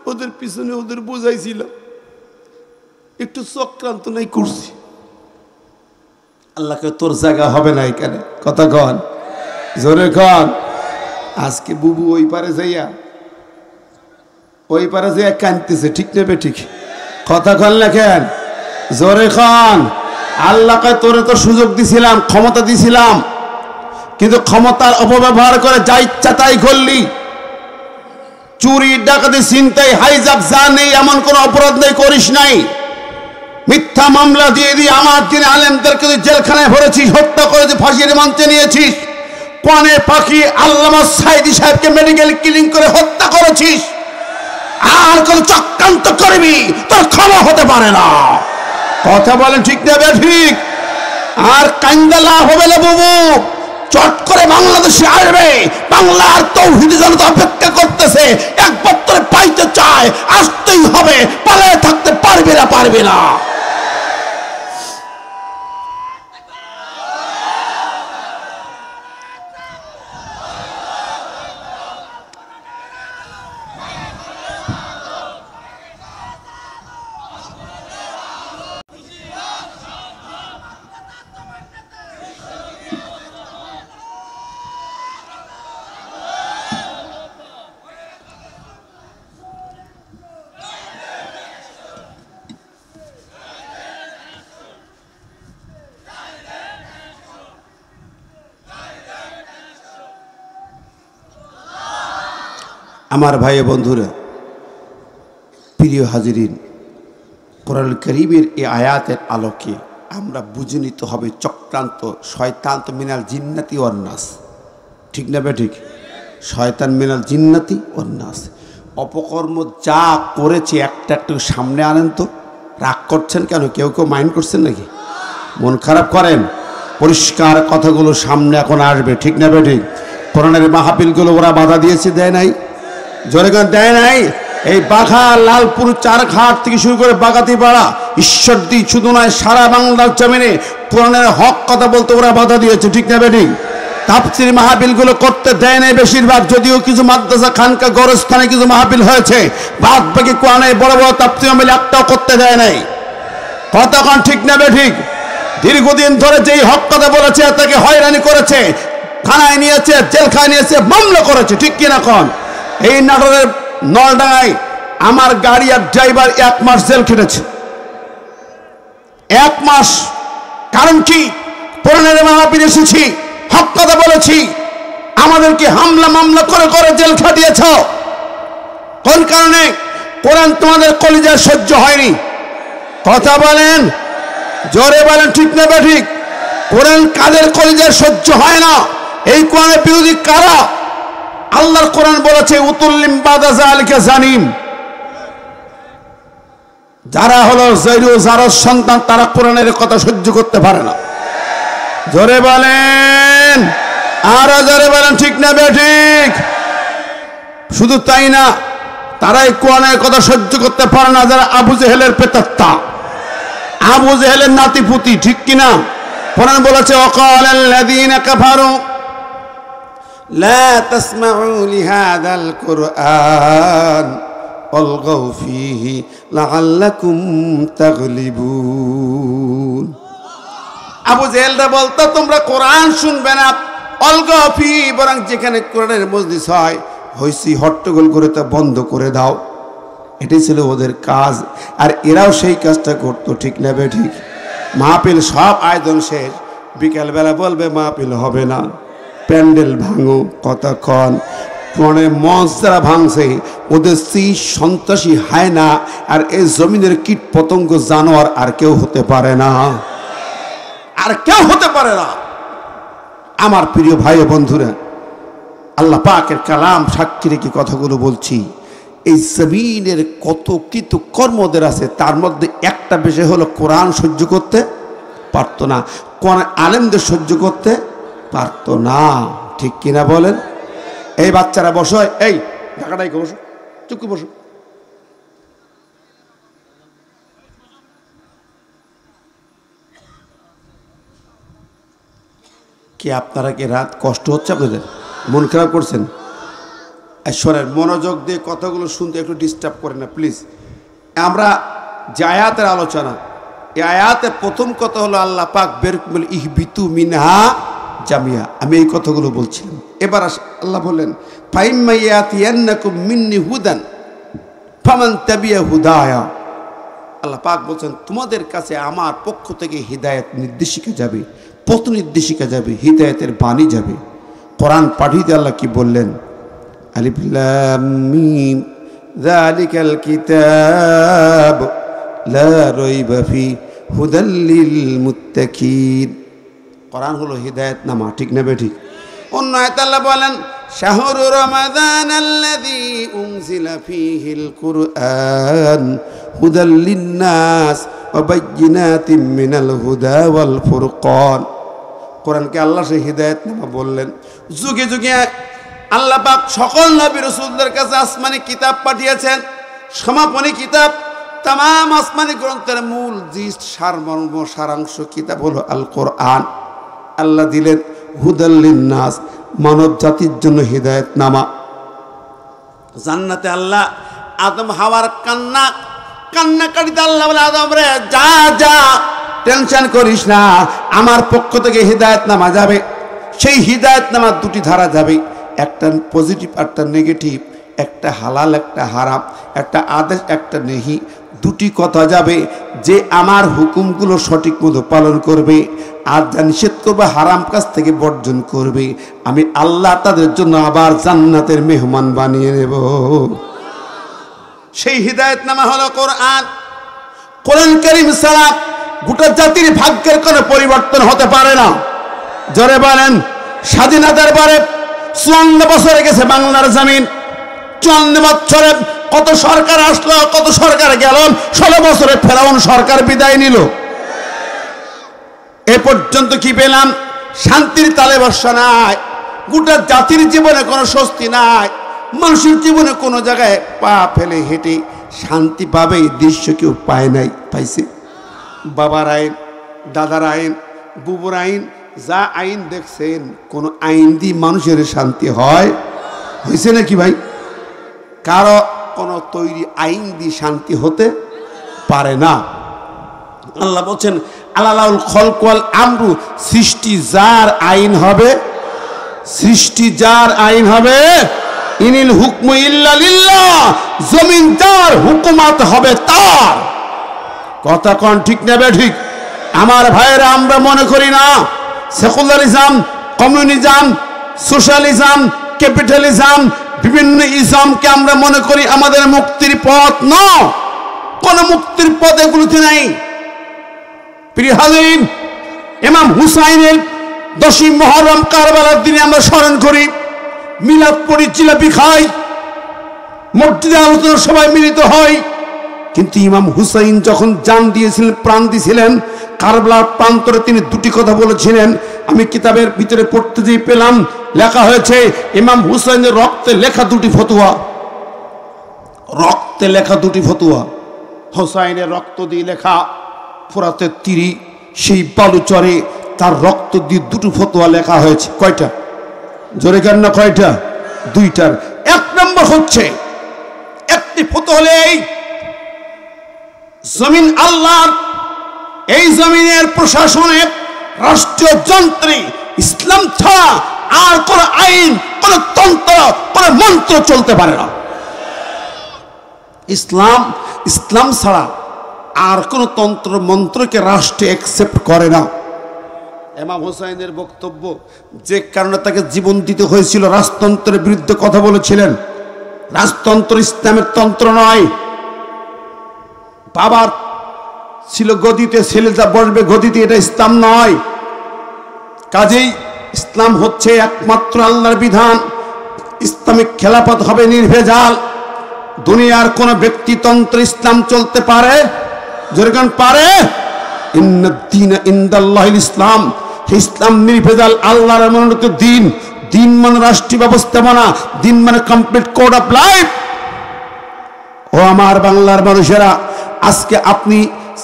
ওদের পিছনে ওদের বোঝাইছিলাম, একটু চক্রান্ত নাই করছি। আল্লাহকে তোর জায়গা হবে না এখানে। কথা কন, জোরে কন। আজকে বুবু ওই পারে যাইয়া কাঁদতেছে, ঠিক নেবে ঠিক? কথা কন লেখেন, জোরে কন। আল্লাহকে তোরে তো সুযোগ দিছিলাম, ক্ষমতা দিছিলাম, কিন্তু ক্ষমতার অপব্যবহার করে যা ইচ্ছা তাই করলি। চুরি, ডাকাতি, ছিনতাই, হাইজাক যা নেই এমন কোন অপরাধ নেই করিস নাই। মিথ্যা মামলা দিয়ে আমার দিনে আলেমদেরকে জেলখানায় ভরেছিস, হত্যা করেছিস, ফাঁসির মঞ্চে নিয়েছিস। কোনে পাখি আল্লামা সাইদি সাহেবকে মেডিকেল কিলিং করে হত্যা করেছিস। আর কোন চক্রান্ত করবি, তোর ক্ষমা হতে পারে না। কথা বলেন, ঠিক না ঠিক? আর কান্দা লাভ হবে না বাবু, চট করে বাংলাদেশে আসবে। বাংলার তৌহিদি জনতা অপেক্ষা করতেছে, একবার তোরে পাইতে চায়, আসতেই হবে, পালায় থাকতে পারবে না। আমার ভাই বন্ধুরা, প্রিয় হাজিরিন, কোরআনুল কারীমের এই আয়াতের আলোকে আমরা বুঝে নিতে হবে চক্রান্ত শয়তান তো মিনাল জিন্নাতি ওয়ান নাস, ঠিক না বেঠিক? শয়তান মিনাল জিন্নাতি ওয়ান নাস। অপকর্ম যা করেছে একটা একটু সামনে আনেন তো। রাগ করছেন কেন? কেউ কেউ মাইন্ড করছেন নাকি? মন খারাপ করেন? পরিষ্কার কথাগুলো সামনে এখন আসবে, ঠিক না বেঠিক? কোরআনের মাহফিলগুলো ওরা বাধা দিয়েছে, দেয় নাই? জোরে গান দেয় নাই? এই বাঘা লালপুর চারঘাট থেকে শুরু করে বাগাতিপাড়া ঈশ্বরদী শুধু নয় সারা বাংলার জমিনে কোরআনের হক কথা বলতে ওরা বাধা দিয়েছে, ঠিক না বেঠিক? তাফসীর মাহফিলগুলো করতে দেয় নাই বেশিরভাগ, যদিও কিছু মাদ্রাসা খানকা গরস্থানে কিছু মাহফিল হয়েছে, বাদ বাকি কোরআনের বড় বড় তাফসীর মাহফিল একটাও করতে দেয় নাই। কতক্ষণ ঠিক না বেঠিক? দীর্ঘদিন ধরে যেই হক কথা বলেছে তাকে হয়রানি করেছে, থানায় নিয়েছে, জেলখানায় নিয়েছে, মামলা করেছে, ঠিক কিনা কোন? এই নাটোরের নলডাঙ্গায় আমার গাড়ি আর ড্রাইভার 1 মাস জেল খেটেছে, 1 মাস। কারণ কি? কোরআনের মাহফিলে এসেছি, হক কথা বলেছি, আমাদেরকে হামলা মামলা করে করে জেল খাটিয়েছ। কোন কারণে? কোরআন তোমাদের কলিজায় সহ্য হয়নি। কথা বলেন, জোরে বলেন, ঠিক না বেঠিক? কোরআন কাদের কলিজায় সহ্য হয় না? এই কোরআনের বিরোধী কারা? আল্লাহর কোরআন বলেছে উতুল্লিম বাদা যালিকা জানিম, যারা হলো জৈরু জারজ সন্তান তারা কোরআনের কথা সহ্য করতে পারে না। জোরে বলেন, আরো জোরে বলেন, ঠিক না বেঠিক? শুধু তাই না, তারাই কোরআনের কথা সহ্য করতে পারে না যারা আবু জেহেলের পেতাত্তা, আবু জেহেলের নাতিপুতি, ঠিক কিনা? কোরআন বলেছে ওয়াকালাল্লাযীনা কাফারু লা তাসমাউ লিহাযাল কুরআন ওয়ালগাউ ফীহি লাআল্লাকুম তাগলিবুন। আবু জেহেলরা বলতো তোমরা কোরআন শুনবে না, অলগাউ ফীহি, বরং যেখানে কোরআনের মজলিস হয় হইসি হট্টগোল করে তা বন্ধ করে দাও। এটাই ছিল ওদের কাজ, আর এরাও সেই কাজটা করতো, ঠিক না বেঠিক? মাহফিল সব আয়োজন শেষ, বিকেলবেলা বলবে মাহফিল হবে না, প্যান্ডেল ভাঙো। কতক্ষণ? কোরআনের মঞ্চ যারা ভাঙছে ওদের সন্ত্রাসী হয় না, আর এই জমিনের কীট পতঙ্গ জানোয়ার আর কেউ হতে পারে না, আর কেউ হতে পারে না। আমার প্রিয় ভাই বন্ধুরা, আল্লাহ পাকের কালাম সাক্ষী রেখে কথাগুলো বলছি। এই জমিনের কত কৃতকর্মদের আছে, তার মধ্যে একটা বিষয় হলো কোরআন সহ্য করতে পারতো না, কোরআন আলেমদের সহ্য করতে পারতো না, ঠিক কিনা বলেন? এই বাচ্চারা বসো, এই ঢাকাটাই বসো, চুপ করে বসো। কি আপনারা কি রাত কষ্ট হচ্ছে আপনাদের? মন খারাপ করছেন? শোনেন, মনোযোগ দিয়ে কথাগুলো শুনতে একটু ডিস্টার্ব করেন না প্লিজ। আমরা যে আয়াতের আলোচনা, এই আয়াতের প্রথম কথা হলো আল্লাহ পাক বেরকুল ইহবিতু মিনহা জামিয়া, আমি এই কথাগুলো বলছিলাম। এবার আল্লাহ বললেন ফাইম্মা ইয়াতিয়ান্নাকুম মিন্নি হুদান ফামান তাবিয়া হুদায়া। আল্লাহ পাক বলছেন তোমাদের কাছে আমার পক্ষ থেকে হিদায়াত নির্দেশিকা যাবে, পথ নির্দেশিকা যাবে, হিদায়াতের বাণী যাবে। কোরআন পাঠিয়ে আল্লাহ কি বললেন? আলিফ লাম মিম যালিকাল কিতাব লা রাইবা ফি হুদাল লিল মুত্তাকিন। কোরআন হলো হিদায়াত নামা, ঠিক না বেঠিক? অন্য আয়াতে আল্লাহ বলেন শাহরু রমাদান আল্লাযী উনজিলা ফীহিল কুরআন হুদাল লিন্নাস ওয়া বায়্যিনাতিম মিনাল হুদা ওয়াল ফুরকান। কোরআনকে আল্লাহ সেই হিদায়াত নামা বললেন। যুগে যুগে আল্লাহ পাক সকল নবী রাসূলদের কাছে আসমানি কিতাব পাঠিয়েছেন, সমাপনী কিতাব, तमाम আসমানি গ্রন্থের মূল জিষ্ট সারমর্ম সারাংশ কিতাব হলো আল কোরআন। আল্লাহ দিলেন হুদাল লিন্নাস, মানব জাতির জন্য হিদায়াত নামা। জান্নাতে আল্লাহ আদম হাওয়ার কান্নাকাটিতে আল্লাহ বলে আদম রে যা যা, টেনশন করিস না, আমার পক্ষ থেকে হিদায়াত নামা যাবে। সেই হিদায়াত নামার দুটি ধারা যাবে, একটা পজিটিভ একটা নেগেটিভ, একটা হালাল একটা হারাম, একটা আদেশ একটা নেহি। দুটি কথা যাবে, যে আমার হুকুমগুলো সঠিক মতো পালন করবে আর যা নিষেধ করবে হারাম কাজ থেকে বর্জন করবে, আমি আল্লাহ তাদের জন্য আবার জান্নাতের মেহমান বানিয়ে নেব। সেই হিদায়াত নামা হলো কোরআন। কোরআন কারীম ছাড়া গোটা জাতির ভাগ্যের কোনো পরিবর্তন হতে পারে না। জোরে বলেন। স্বাধীনতার পরে 54 বছরে গেছে বাংলার জমিন। 54 বছরে কত সরকার আসলো, কত সরকার গেল, 16 বছরে ফেরাউন সরকার বিদায় নিল। এ পর্যন্ত কি পেলাম? শান্তির তালে বর্ষা নাই, গোটা জাতির জীবনে কোনো স্বস্তি নাই, মানুষের জীবনে কোনো জায়গায় পা ফেলে হেঁটে শান্তি পাবে এই দৃশ্য কেউ পায় নাই। পাইছে? বাবার আইন, দাদার আইন, বুবুর আইন, যা আইন দেখছেন, কোন আইন দিয়ে মানুষের শান্তি হয়? হয়েছে নাকি ভাই? কারো কোনো তৈরি আইন দিয়ে শান্তি হতে পারে না। আল্লাহ বলছেন আলালাউল খলক ওয়াল আমরু, সৃষ্টি যার আইন হবে, সৃষ্টি যার আইন হবে, ইনিল হুকমু ইল্লা লিল্লাহ, জমিন যার, হুকুমত হবে তার। কথা কোন ঠিক নেবে? ঠিক। আমার ভাইয়েরা, আমরা মনে করি না সেকুলারিজম, কমিউনিজম, সোশ্যালিজম, ক্যাপিটালিজম, বিভিন্ন ইজমকে আমরা মনে করি আমাদের মুক্তির পথ। না, কোন মুক্তির পথ এগুলোতে নাই। প্রিয় হাজিরিন, ইমাম হুসাইনের 10ই মুহররম কারবালার দিনে আমরা স্মরণ করি, মিলাদ পড়ি, জিলাপি খাই, মসজিদে আলোচনা সবাই মিলিত হয়। কিন্তু ইমাম হুসাইন যখন জান দিয়েছিলেন, প্রাণ দিয়েছিলেন, কারবালার প্রান্তরে তিনি দুটি কথা বলেছিলেন। আমি কিতাবের ভিতরে পড়তে যেয়ে পেলাম, লেখা হয়েছে ইমাম হুসাইনের রক্তে লেখা দুটি ফতোয়া, রক্তে লেখা দুটি ফতোয়া। হুসাইনের রক্ত দিয়ে লেখা ফোরাতের তীরে সেই বালুচরে তার রক্ত দিয়ে দুটো ফতোয়া লেখা হয়েছে। কয়টা? জোরে কেন না, কয়টা? দুইটার। এক নম্বর হচ্ছে, একটি ফতোয়া হলে এই জমিন আল্লাহর, এই জমিনের প্রশাসনে রাষ্ট্রীয় যন্ত্রে ইসলাম ছাড়া আর কোন আইন, কোন তন্ত্র, কোন মন্ত্র চলতে পারে না। ইসলাম ছাড়া আর কোন তন্ত্র মন্ত্রকে রাষ্ট্রে অ্যাকসেপ্ট করে না। ইমাম হুসাইনের বক্তব্য, যে কারণে তাকে জীবন দিতে হয়েছিল, রাজতন্ত্রের বিরুদ্ধে কথা বলেছিলেন। রাজতন্ত্র ইসলামের তন্ত্র নয়। বাবার ছিল গদিতে, ছেলেটা বসবে গদিতে, এটা ইসলাম নয়। কাজেই ইসলাম হচ্ছে একমাত্র আল্লাহর বিধান। ইসলামিক খেলাফত হবে নির্ভেজাল। দুনিয়ার কোন ব্যক্তিতন্ত্র ইসলাম চলতে পারে? যেরকম পারে, ইন্নাদ-দীনা ইনদাল্লাহিল ইসলাম, ইসলাম নির্ভেজাল, আল্লাহর মনোনীত দিন। দিন মানে রাষ্ট্রীয় ব্যবস্থাপনা, দিন মানে কমপ্লিট কোড অফ লাইফ। ও আমার বাংলার মানুষেরা, আজকে আপনি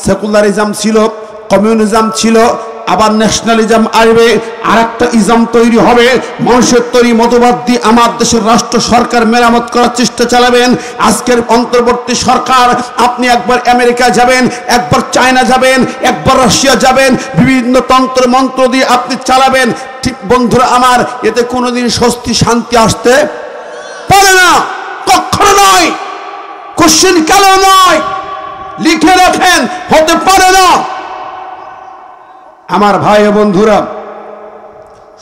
সেকুলারিজম ছিল, কমিউনিজম ছিল, আবার ন্যাশনালিজম আসবে, আর একটা ইজম তৈরি হবে। মানুষের তৈরি মতবাদ দিয়ে আমার দেশের রাষ্ট্র সরকার মেরামত করার চেষ্টা চালাবেন। আজকের অন্তর্বর্তী সরকার, আপনি একবার আমেরিকা যাবেন, একবার চায়না যাবেন, একবার রাশিয়া যাবেন, বিভিন্ন তন্ত্র মন্ত্র দিয়ে আপনি চালাবেন। ঠিক বন্ধুরা আমার, এতে কোনোদিন স্বস্তি শান্তি আসতে পারে না, কখনো নয়, কোশ্চেন কেন নয়, লিখে রাখেন, হতে পারে না। আমার ভাই ও বন্ধুরা,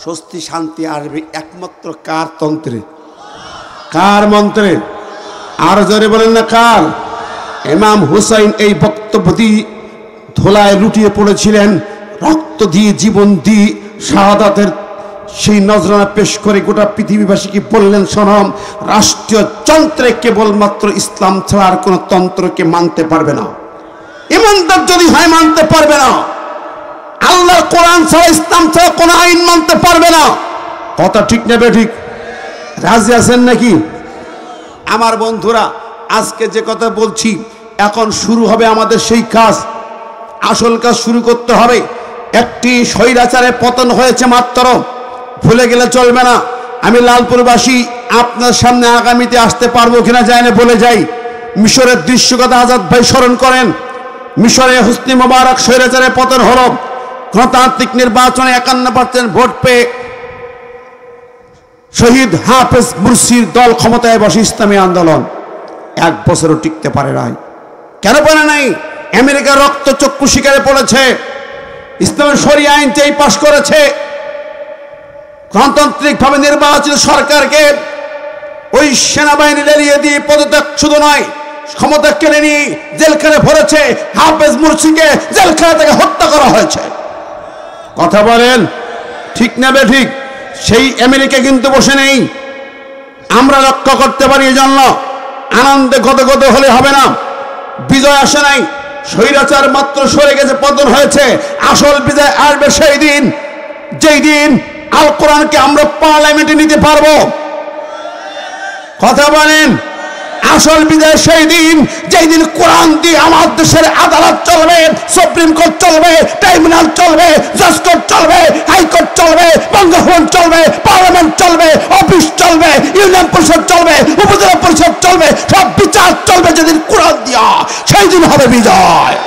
স্বস্তি শান্তি আসবে একমাত্র কার তন্ত্রে? কার মন্ত্রে? আর জোরে বলেন না, কার? ইমাম হুসাইন এই বক্তব্য দিয়ে ধোলায় লুটিয়ে পড়েছিলেন, রক্ত দিয়ে, জীবন দিয়ে শাহাদাতের সেই নজরানা পেশ করে গোটা পৃথিবীবাসীকে বললেন, শোনো, রাষ্ট্রীয় যন্ত্রে কেবলমাত্র ইসলাম ছাড়া আর কোন তন্ত্রকে মানতে পারবে না। ইমানদার যদি হয় মানতে পারবে না। আল্লাহর কোরআন ছাড়া, ইসলাম ছাড়া কোন আইন মানতে পারবে না। কথা ঠিক নেবে? ঠিক। রাজি আছেন নাকি? আমার বন্ধুরা, আজকে যে কথা বলছি, এখন শুরু হবে আমাদের সেই কাজ। আসল কাজ শুরু করতে হবে। একটি স্বৈরাচারে পতন হয়েছে মাত্র, ভুলে গেলে চলবে না। আমি লালপুরবাসী, আপনার সামনে আগামীতে আসতে পারবো কিনা জানি না, বলে যাই। মিশরের দৃশ্য কথা আজাদ ভাই স্মরণ করেন। মিশরে হোসনি মোবারক স্বৈরাচারে পতন হলো, গণতান্ত্রিক নির্বাচনে 51% ভোট পেয়ে শহীদ হাফেজ মুরসির দল ক্ষমতায় বসে ইসলামী আন্দোলন 1 বছরও টিকতে পারে নাই। কেন পারে নাই? আমেরিকা রক্তচক্ষু শিকারে পড়েছে, ইসলামের শরিয়া আইন যেই পাশ করেছে, গণতান্ত্রিকভাবে নির্বাচিত সরকারকে ওই সেনাবাহিনী লেলিয়ে দিয়ে পদত্যাগ শুধু নয়, ক্ষমতা কেড়ে নিয়ে জেলখানে ভরেছে। হাফেজ মুরসিকে জেলখানা থেকে হত্যা করা হয়েছে। কথা বলেন ঠিক না বেঠিক? সেই আমেরিকা কিন্তু বসে নেই। আমরা রক্ষা করতে পারি, এজন্য আনন্দে গদগদ হলে হবে না। বিজয় আসে নাই, স্বৈরাচার মাত্র সরে গেছে, পতন হয়েছে। আসল বিজয় আসবে সেই দিন, যেই দিন আল কোরআনকে আমরা পার্লামেন্টে নিতে পারবো। কথা বলেন, আসল বিজয় সেই দিন যেই দিন কোরআন দিয়ে আমার দেশের আদালত চলবে, সুপ্রিম কোর্ট চলবে, ট্রাইব্যুনাল চলবে, জাজ কোর্ট চলবে, হাইকোর্ট চলবে, বঙ্গভবন চলবে, পার্লামেন্ট চলবে, অফিস চলবে, ইউনিয়ন পরিষদ চলবে, উপজেলা পরিষদ চলবে, সব বিচার চলবে যেদিন কোরআন দিয়া, সেই দিন হবে বিজয়।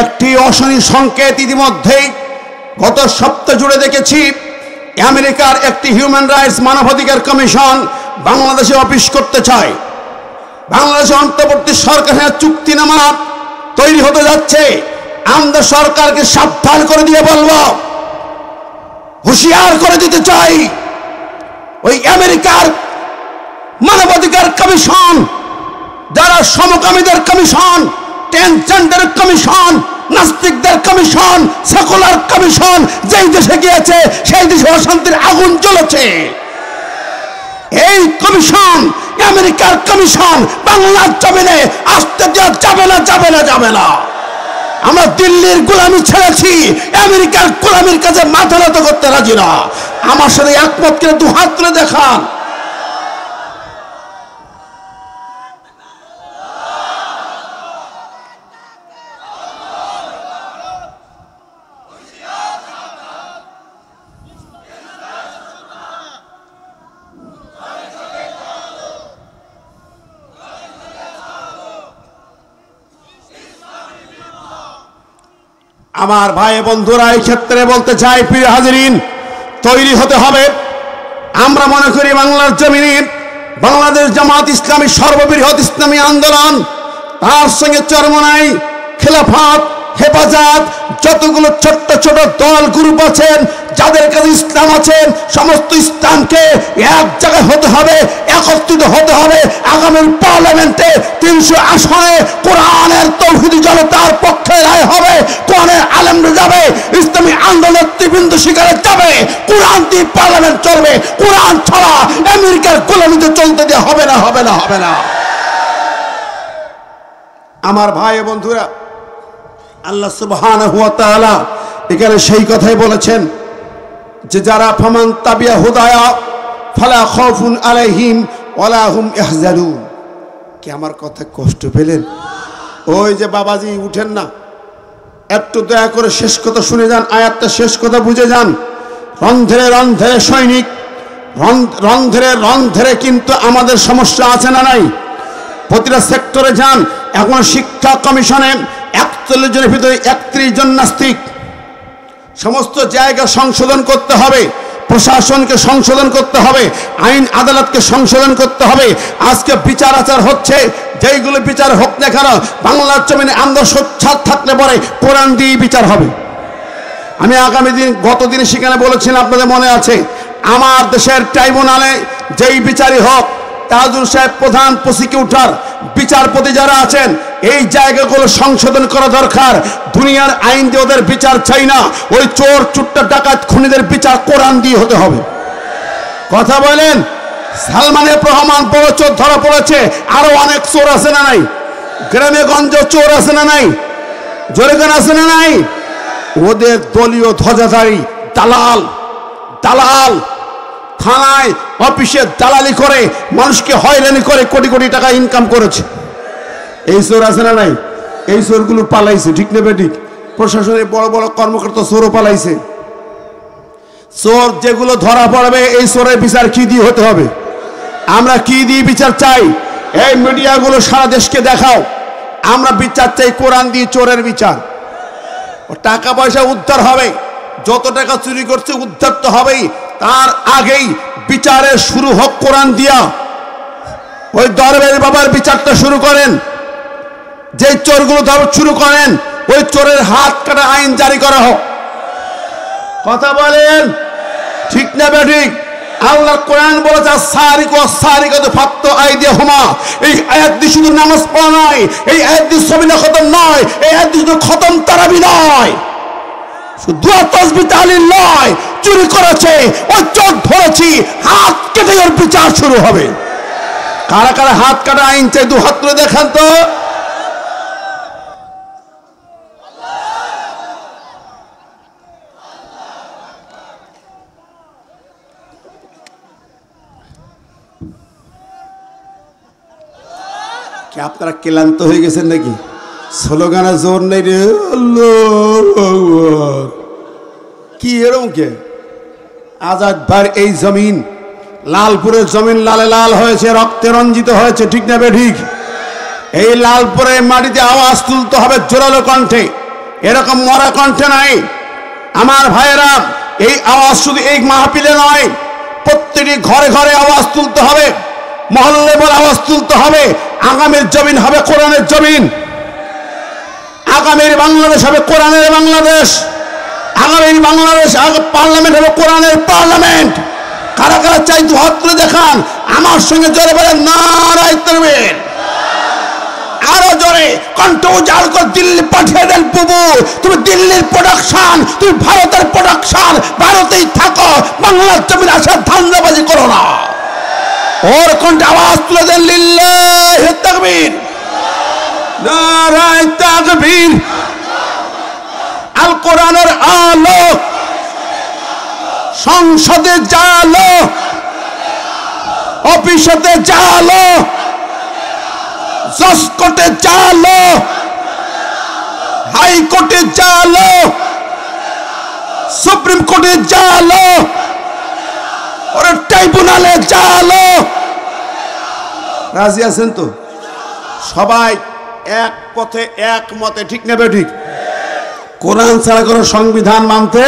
একটি অশনি সংকেত ইতিমধ্যেই গত সপ্তাহ জুড়ে দেখেছি। আমেরিকার একটি হিউম্যান রাইটস মানবাধিকার কমিশন বাংলাদেশে অফিস করতে চায়। বাংলাদেশে অন্তর্বর্তী সরকারের চুক্তিনামা তৈরি হতে যাচ্ছে। আমরা সরকারকে সাবধান করে দিয়ে বলবো, হুঁশিয়ার করে দিতে চাই, ওই আমেরিকার মানবাধিকার কমিশন, যারা সমকামীদের কমিশন, ট্রান্সজেন্ডার কমিশন, নাস্তিকদের কমিশন, সেকুলার কমিশন, যেই দেশে গিয়েছে সেই দেশে অশান্তির আগুন জ্বলেছে। এই কমিশন, আমেরিকার কমিশন বাংলার জমিনে আসতে দেওয়া যাবে না, যাবে না, যাবে না। আমরা দিল্লির গোলামি ছেড়েছি, আমেরিকার গোলামির কাছে মাথা নত করতে রাজি না। আমার সাথে একমত করে দু হাত তুলে দেখান। আমার ভাই বন্ধুরা, এই ক্ষেত্রে বলতে চাই, প্রিয় হাজিরিন, তৈরি হতে হবে। আমরা মনে করি বাংলার জমিনে বাংলাদেশ জামাত ইসলামী সর্ববৃহৎ ইসলামী আন্দোলন, তার সঙ্গে চরমনাই, খেলাফত, হেফাজত, যতগুলো ছোট্ট ছোট দল গ্রুপ আছেন, যাদের কাছে ইসলাম আছেন, সমস্ত ইসলামকে এক জায়গায় হতে হবে, একত্রিত হতে হবে। আগামী পার্লামেন্টে 300 আসনে কোরআনের তৌহিদি জনতার পক্ষে রায় হবে, কোরআনের আলেমরা যাবে, ইসলামী আন্দোলনের তীব্র শিকারে যাবে। কোরআন দিয়ে পার্লামেন্ট চলবে। কোরআন ছাড়া আমেরিকার গোলামিতে চলতে দেওয়া হবে না, হবে না, হবে না। আমার ভাই বন্ধুরা, আল্লাহ সুবহানাহু ওয়া তাআলা এখানে সেই কথাই বলেছেন যে যারা ফামান তাবিয়া হুদায়া ফালা খাউফুন আলাইহিম ওয়ালা হুম ইয়াহজানুন। কি আমার কথা কষ্ট পেলেন? ওই যে বাবাজি উঠেন না, একটু দয়া করে শেষ কথা শুনে যান, আয়াতটা শেষ কথা বুঝে যান। রন্ধ্রে রন্ধ্রে সৈনিক, রন্ধ্রে রন্ধ্রে কিন্তু আমাদের সমস্যা আছে না নাই? প্রতিটা সেক্টরে যান। এখন শিক্ষা কমিশনে 41 জনের ভিতরে 31 জন নাস্তিক। সমস্ত জায়গা সংশোধন করতে হবে, প্রশাসনকে সংশোধন করতে হবে, আইন আদালতকে সংশোধন করতে হবে। আজকে বিচার আচার হচ্ছে, যেইগুলো বিচার হোক না কেন, বাংলার জমিনে আমরা সোচ্চার থাকলে পরে কোরআন দিয়ে বিচার হবে। আমি আগামী দিন, গতদিন সেখানে বলেছিলাম, আপনাদের মনে আছে, আমার দেশের ট্রাইব্যুনালে যেই বিচারই হোক, তাজুল সাহেব প্রধান প্রসিকিউটর, বিচারপতি যারা আছেন, এই জায়গাগুলো সংশোধন করা দরকার। দুনিয়ার আইন দিয়ে ওদের বিচার চাই না। ওই চোর চুট্টা ডাকাত খুনিদের বিচার কোরআন দিয়ে হতে হবে। কথা বলেন। সালমানের রহমান বড় চোর ধরা পড়েছে, আরো অনেক চোর আছে না নাই? গ্রামে গঞ্জে চোর আছে না নাই? জোরে গান আছে না নাই? ওদের দলীয় ধ্বজাধারী দালাল, দালাল, থানায় অফিসে দালালি করে মানুষকে হয়রানি করে কোটি কোটি টাকা ইনকাম করেছে। এই চোর আছে না নাই? এই চোরগুলো পালাইছে, ঠিক না বেঠিক? প্রশাসনের বড় বড় কর্মকর্তা চোরও পালাইছে। চোর যেগুলো ধরা পড়বে এই চোরের বিচার কি দিয়ে হতে হবে? আমরা কি দিয়ে বিচার চাই? এই মিডিয়াগুলো সারা দেশকে দেখাও, আমরা বিচার চাই কোরআন দিয়ে চোরের বিচার। টাকা পয়সা উদ্ধার হবে, যত টাকা চুরি করছে উদ্ধার তো হবেই, তার আগেই বিচারের শুরু হোক কোরআন দিয়া। ওই দরবের বাবার বিচারটা শুরু করেন, যে চোরগুলো ধরা শুরু করেন ওই চোরের হাত কাটা আইন জারি করা হোক। কথা বলেন ঠিক না বেঠিক? আল্লাহ কোরআন বলেছে সারিকু সারিকাতু ফাক্তু আইদিয়াহুমা। এই আয়াত দিয়ে শুধু নামাজ পড়া নয়, এই আয়াত দিয়ে সবিনা খতম নয়, এই আয়াত দিয়ে শুধু খতম তারাবি নয়, শুধু দুয়া তাসবিহ তাহলিল নয়। চুরি করেছে ওই চোর ধরেছি, হাত কেটে ওর বিচার শুরু হবে। কারা কারা হাত কাটা আইন চাই দু হাত তুলে দেখান তো। কি আপনারা ক্লান্ত হয়ে গেছেন নাকি? স্লোগানে জোর নেই রে। কি এরকম কে? আজাদ ভাই এই জমিন, লালপুরের জমিন লালে লাল হয়েছে, রক্তে রঞ্জিত হয়েছে, ঠিক না বেঠিক? এই লালপুরের মাটিতে আওয়াজ তুলতে হবে জোরালো কণ্ঠে, এরকম মরা কণ্ঠে নাই। আমার ভাইয়েরা, এই আওয়াজ শুধু এই মাহফিলে নয়, প্রত্যেকটি ঘরে ঘরে আওয়াজ তুলতে হবে, মহল্লে বলে আওয়াজ তুলতে হবে। আগামীর জমিন হবে কোরআনের জমিন, আগামীর বাংলাদেশ হবে কোরআনের বাংলাদেশ, আগামীর বাংলাদেশ পার্লামেন্ট হবে কোরআনের পার্লামেন্ট। কারা কারা চাই দু হাত তুলে দেখান, আমার সঙ্গে জোরে বলেন নারায়ে তাকবীর। আরো জোরে কণ্ঠ উজাড় করে দিল্লি পাঠিয়ে দেন। বুবু তুমি দিল্লির প্রোডাকশন, তুমি ভারতের প্রোডাকশন, ভারতেই থাকো, বাংলার জমিন আসার ধান্দাবাজি করো না। ওর কণ্ঠে আওয়াজ তুলে দেন লিল্লাহি তাকবীর, নারায়ে তাকবীর। আল কোরআনের আলো সংসদে জালো, অফিসে জালো, জজকোর্টে জালো, হাইকোর্টে জালো, সুপ্রিম কোর্টে জালো, ওর ট্রাইব্যুনালে জালো। রাজি আছেন তো? সবাই এক পথে এক মতে, ঠিক না বেঠিক? কোরআন ছাড়া কোনো সংবিধান মানতে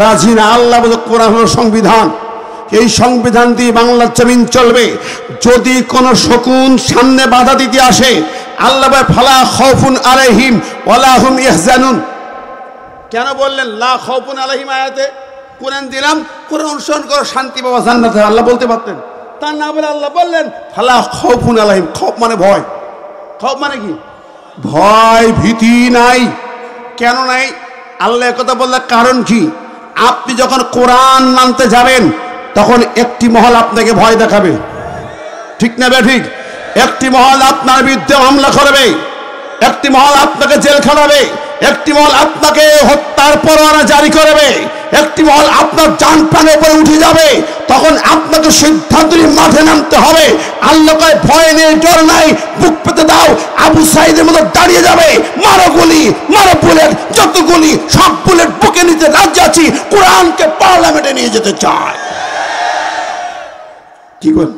রাজি না। আল্লাহ বলে কোরআন হলো সংবিধান, এই সংবিধান দিয়ে বাংলার জমিন চলবে। যদি কোনো শকুন সামনে বাধা দিতে আসে, আল্লাহ বলে ফালা খাউফুন আলাইহিম ওয়ালা হুম ইয়াহজানুন। কেন বললেন লা খাউফুন আলাইহিম? আয়াতে কোরআন দিলাম, কোরআন অনুসরণ করো, শান্তি পাবা জান্নাতে, আল্লাহ বলতে পারতেন। তা না বলে আল্লাহ বললেন ফালা খাউফুন আলাইহিম। খৌফ মানে ভয়, খৌফ মানে কি? ভয় ভীতি নাই। কেন নাই? আল্লাহ কথা বললেন কারণ কি? আপনি যখন কোরআন মানতে যাবেন তখন একটি মহল আপনাকে ভয় দেখাবে, ঠিক না বেঠিক? একটি মহল আপনার বিরুদ্ধে মামলা করবে, একটি মহল আপনাকে জেল খাটাবে, একটি মহল আপনাকে হত্যার পরোয়ানা জারি করবে, একটি মহল আপনার জান প্রাণের উপরে উঠে যাবে। তখন আপনাকে সিদ্ধান্ত নিয়ে মাঠে নামতে হবে। আল্লাহ কয় ভয় নেই, ডর নাই, বুক পেতে দাও। আবু সাইদের মতো দাঁড়িয়ে যাবে, মারো গুলি, মারো বুলেট, যত গুলি সব বুলেট বুকে নিতে রাজি আছি। কোরআনকে পার্লামেন্টে নিয়ে যেতে চায়। কি করেন?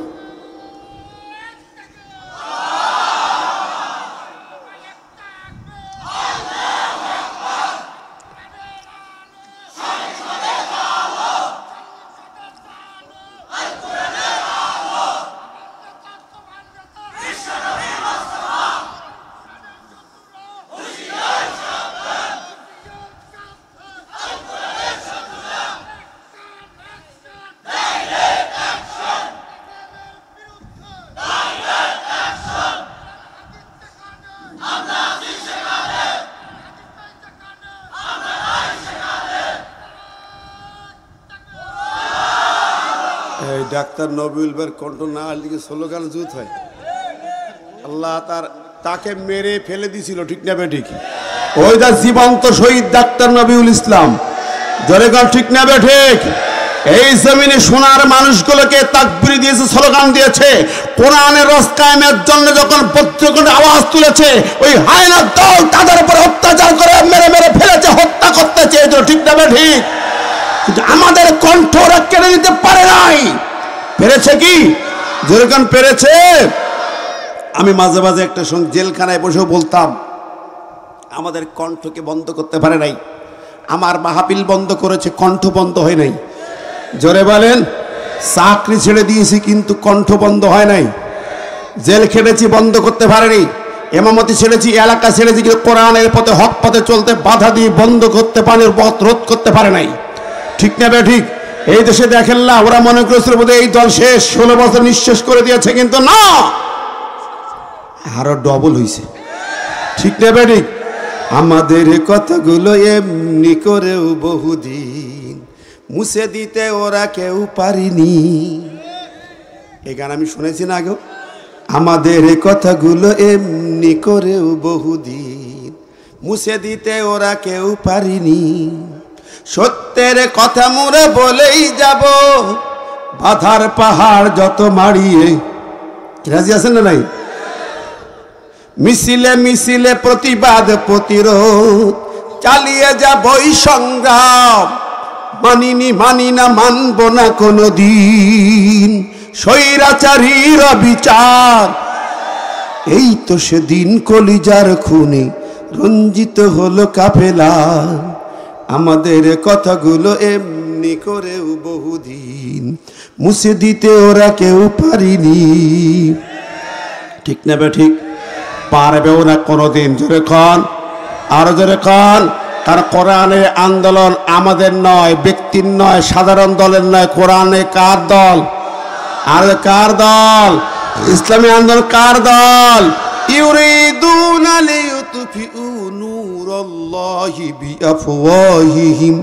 এই ডাক্তার নবীল ভাইয়ের কণ্ঠ না আসলে স্লোগান জুত হয়। আল্লাহ তাকে মেরে ফেলে দিছিল, ঠিক না বেঠিক? ওই দা জীবন্ত শহীদ ডাক্তার নবীউল ইসলাম, জোরে গান ঠিক না বেঠিক? এই জমিনে সোনার মানুষগুলোকে তাকবীর দিয়েছে, স্লোগান দিয়েছে, কোরআনের রস কায়েমের জন্য যখন পত্রিকার আওয়াজ তুলেছে, ওই হায়নার দল তাদের উপর অত্যাচার করে মেরে মেরে ফেলেছে, হত্যা করতে চেয়েছিল, ঠিক না ঠিক? কিন্তু আমাদের কণ্ঠ ওরা কেড়ে নিতে পারে নাই। পেরেছে কি? যেরকম পেরেছে। আমি মাঝে মাঝে একটা জেলখানায় বসেও বলতাম, আমাদের কণ্ঠকে বন্ধ করতে পারে নাই। আমার মাহফিল বন্ধ করেছে, কণ্ঠ বন্ধ হয় নাই। জোরে বলেন। চাকরি ছেড়ে দিয়েছি কিন্তু কণ্ঠ বন্ধ হয় নাই। জেল খেটেছি, বন্ধ করতে পারেনি। ইমামতি ছেড়েছি, এলাকা ছেড়েছি, কিন্তু কোরআনের পথে হক পথে চলতে বাধা দিয়ে বন্ধ করতে পারে, পথ রোধ করতে পারে নাই। ঠিক না ঠিক? এই দেশে দেখেন না, ওরা মনে করেছিল বোধহয় এই দল শেষ, 16 বছর নিঃশেষ করে দিয়েছে, কিন্তু না, আরো ডবল হয়েছে। ঠিক না ঠিক? আমাদের কথাগুলো এমনি করেও বহুদিন মুছে দিতে ওরা কেউ পারিনি। এই গান আমি শুনেছি না আগেও। আমাদের কথাগুলো এমনি করেও বহুদিন মুছে দিতে ওরা কেউ পারিনি। সত্যের কথা মোরা বলেই যাব, বাধার পাহাড় যত মাড়িয়ে। রাজি আছেন না নাই? মিছিলে মিছিলে প্রতিবাদ প্রতিরোধ চালিয়ে যাবই সংগ্রাম। মানি না মানব না কোনো দিন স্বৈরাচারীর বিচার। এই তো সেদিন কলিজার খুনে রঞ্জিত হলো কাফেলা। আমাদের কথাগুলো এমনি করেও বহুদিন মুছে দিতে ওরা কেউ পারিনি। ঠিক না ঠিক? পারবেও না কোনোদিন। জোরে খান, আরো জোরে খান। কারণ কোরআনের আন্দোলন আমাদের নয়, ব্যক্তির নয়, সাধারণ দলের নয়। কোরআনে কার দল? আর কার দল? ইসলামী আন্দোলন কার দল? ইউরিদুনা লিইউতফিউ নূরাল্লাহি বিআফওয়াহিহিম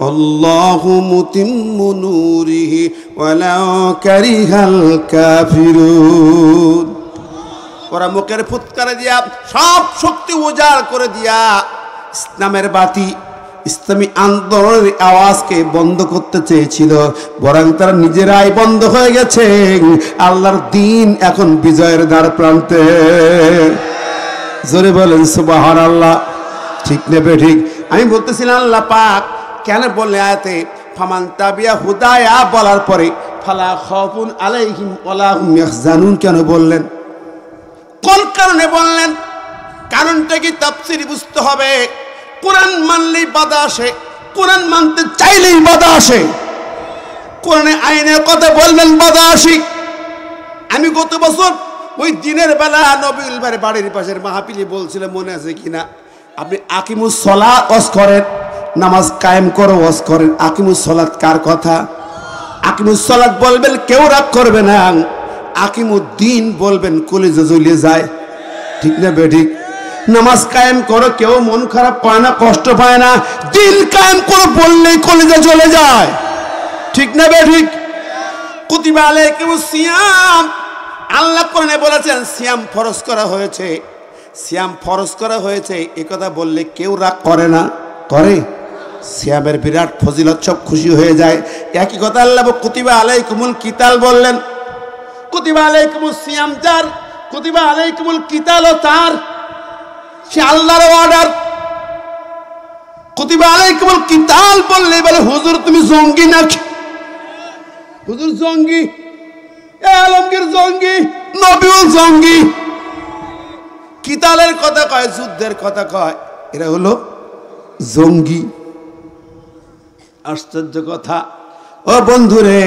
আল্লাহু মুতিম্মু নূরিহি ওয়ালাউ কারিহাল কাফিরুন। ওরা মুখের ফুৎকারে দিয়া সব শক্তি উজাড় করে দিয়া ইসলামের বাতি, ইসলামী আন্দোলনের আওয়াজকে বন্ধ করতে চেয়েছিল, বরং তারা নিজেরাই বন্ধ হয়ে গেছে। আল্লাহর দিন এখন বিজয়ের দ্বার প্রান্তে। জোরে বলেন সুবহানাল্লাহ। ঠিক নেবে ঠিক? আমি বলতেছিলাম আল্লাহ পাক কেন বললেন আয়াতে ফামান তাবিয়া হুদায়া বলার পরে ফালা খাউফুন আলাইহিম ওয়ালা হুম ইয়াহজানুন কেন বললেন? কোন কারণে বললেন? কারণটা কি তাফসীর বুঝতে হবে। কোরআন মানলেই বাধা আসে, কোরআন মানতে চাইলেই বাধা আসে। কোরআনে আইনের কথা বলবেন, বাধা আসি। আমি গত বছর ওই দিনের বেলা নবীল ভাইয়ের বাড়ির পাশের মাহফিলে বলছিলাম, মনে আছে কিনা? আপনি আকিমুস সালাত ওয়াজ করেন, নামাজ কায়েম করো ওয়াজ করেন। আকিমুস সালাত কার কথা? আকিমুস সালাত বলবেন, কেউ রাগ করবে না। আকিমুদ্দিন বলবেন, কলিজা জ্বলিয়ে যায়। ঠিক না বেঠিক? নামাজ কায়েম করো, কেউ মন খারাপ পায় না, কষ্ট পায় না। দিন কায়েম করো বললেই কলিজা জ্বলে যায়। ঠিক না বেঠিক? কুতিবা আলাইকুমুস সিয়াম, আল্লাহ কোরআনে বলেছেন সিয়াম ফরজ করা হয়েছে। সিয়াম ফরজ করা হয়েছে এ কথা বললে কেউ রাগ করে না, করে? সিয়ামের বিরাট ফজিলত, সব খুশি হয়ে যায়। একই কথা আল্লাহ কুতিবা আলাইকুমুল কিতাল বললেন। কুতিবা আলাইকুমুস সিয়াম যার, কুতিবা আলাইকুমুল কিতালও তার, সে আল্লাহর অর্ডার। কুতিবা আলাইকুমুল কিতাল বললে বলে হুজুর তুমি জঙ্গি নাকি? হুজুর জঙ্গি, আলমগীর জঙ্গি, নবীও জঙ্গি। কিতালের কথা কয়, যুদ্ধের কথা কয়, এরা হলো জঙ্গি। আশ্চর্য কথা। ও বন্ধুরে,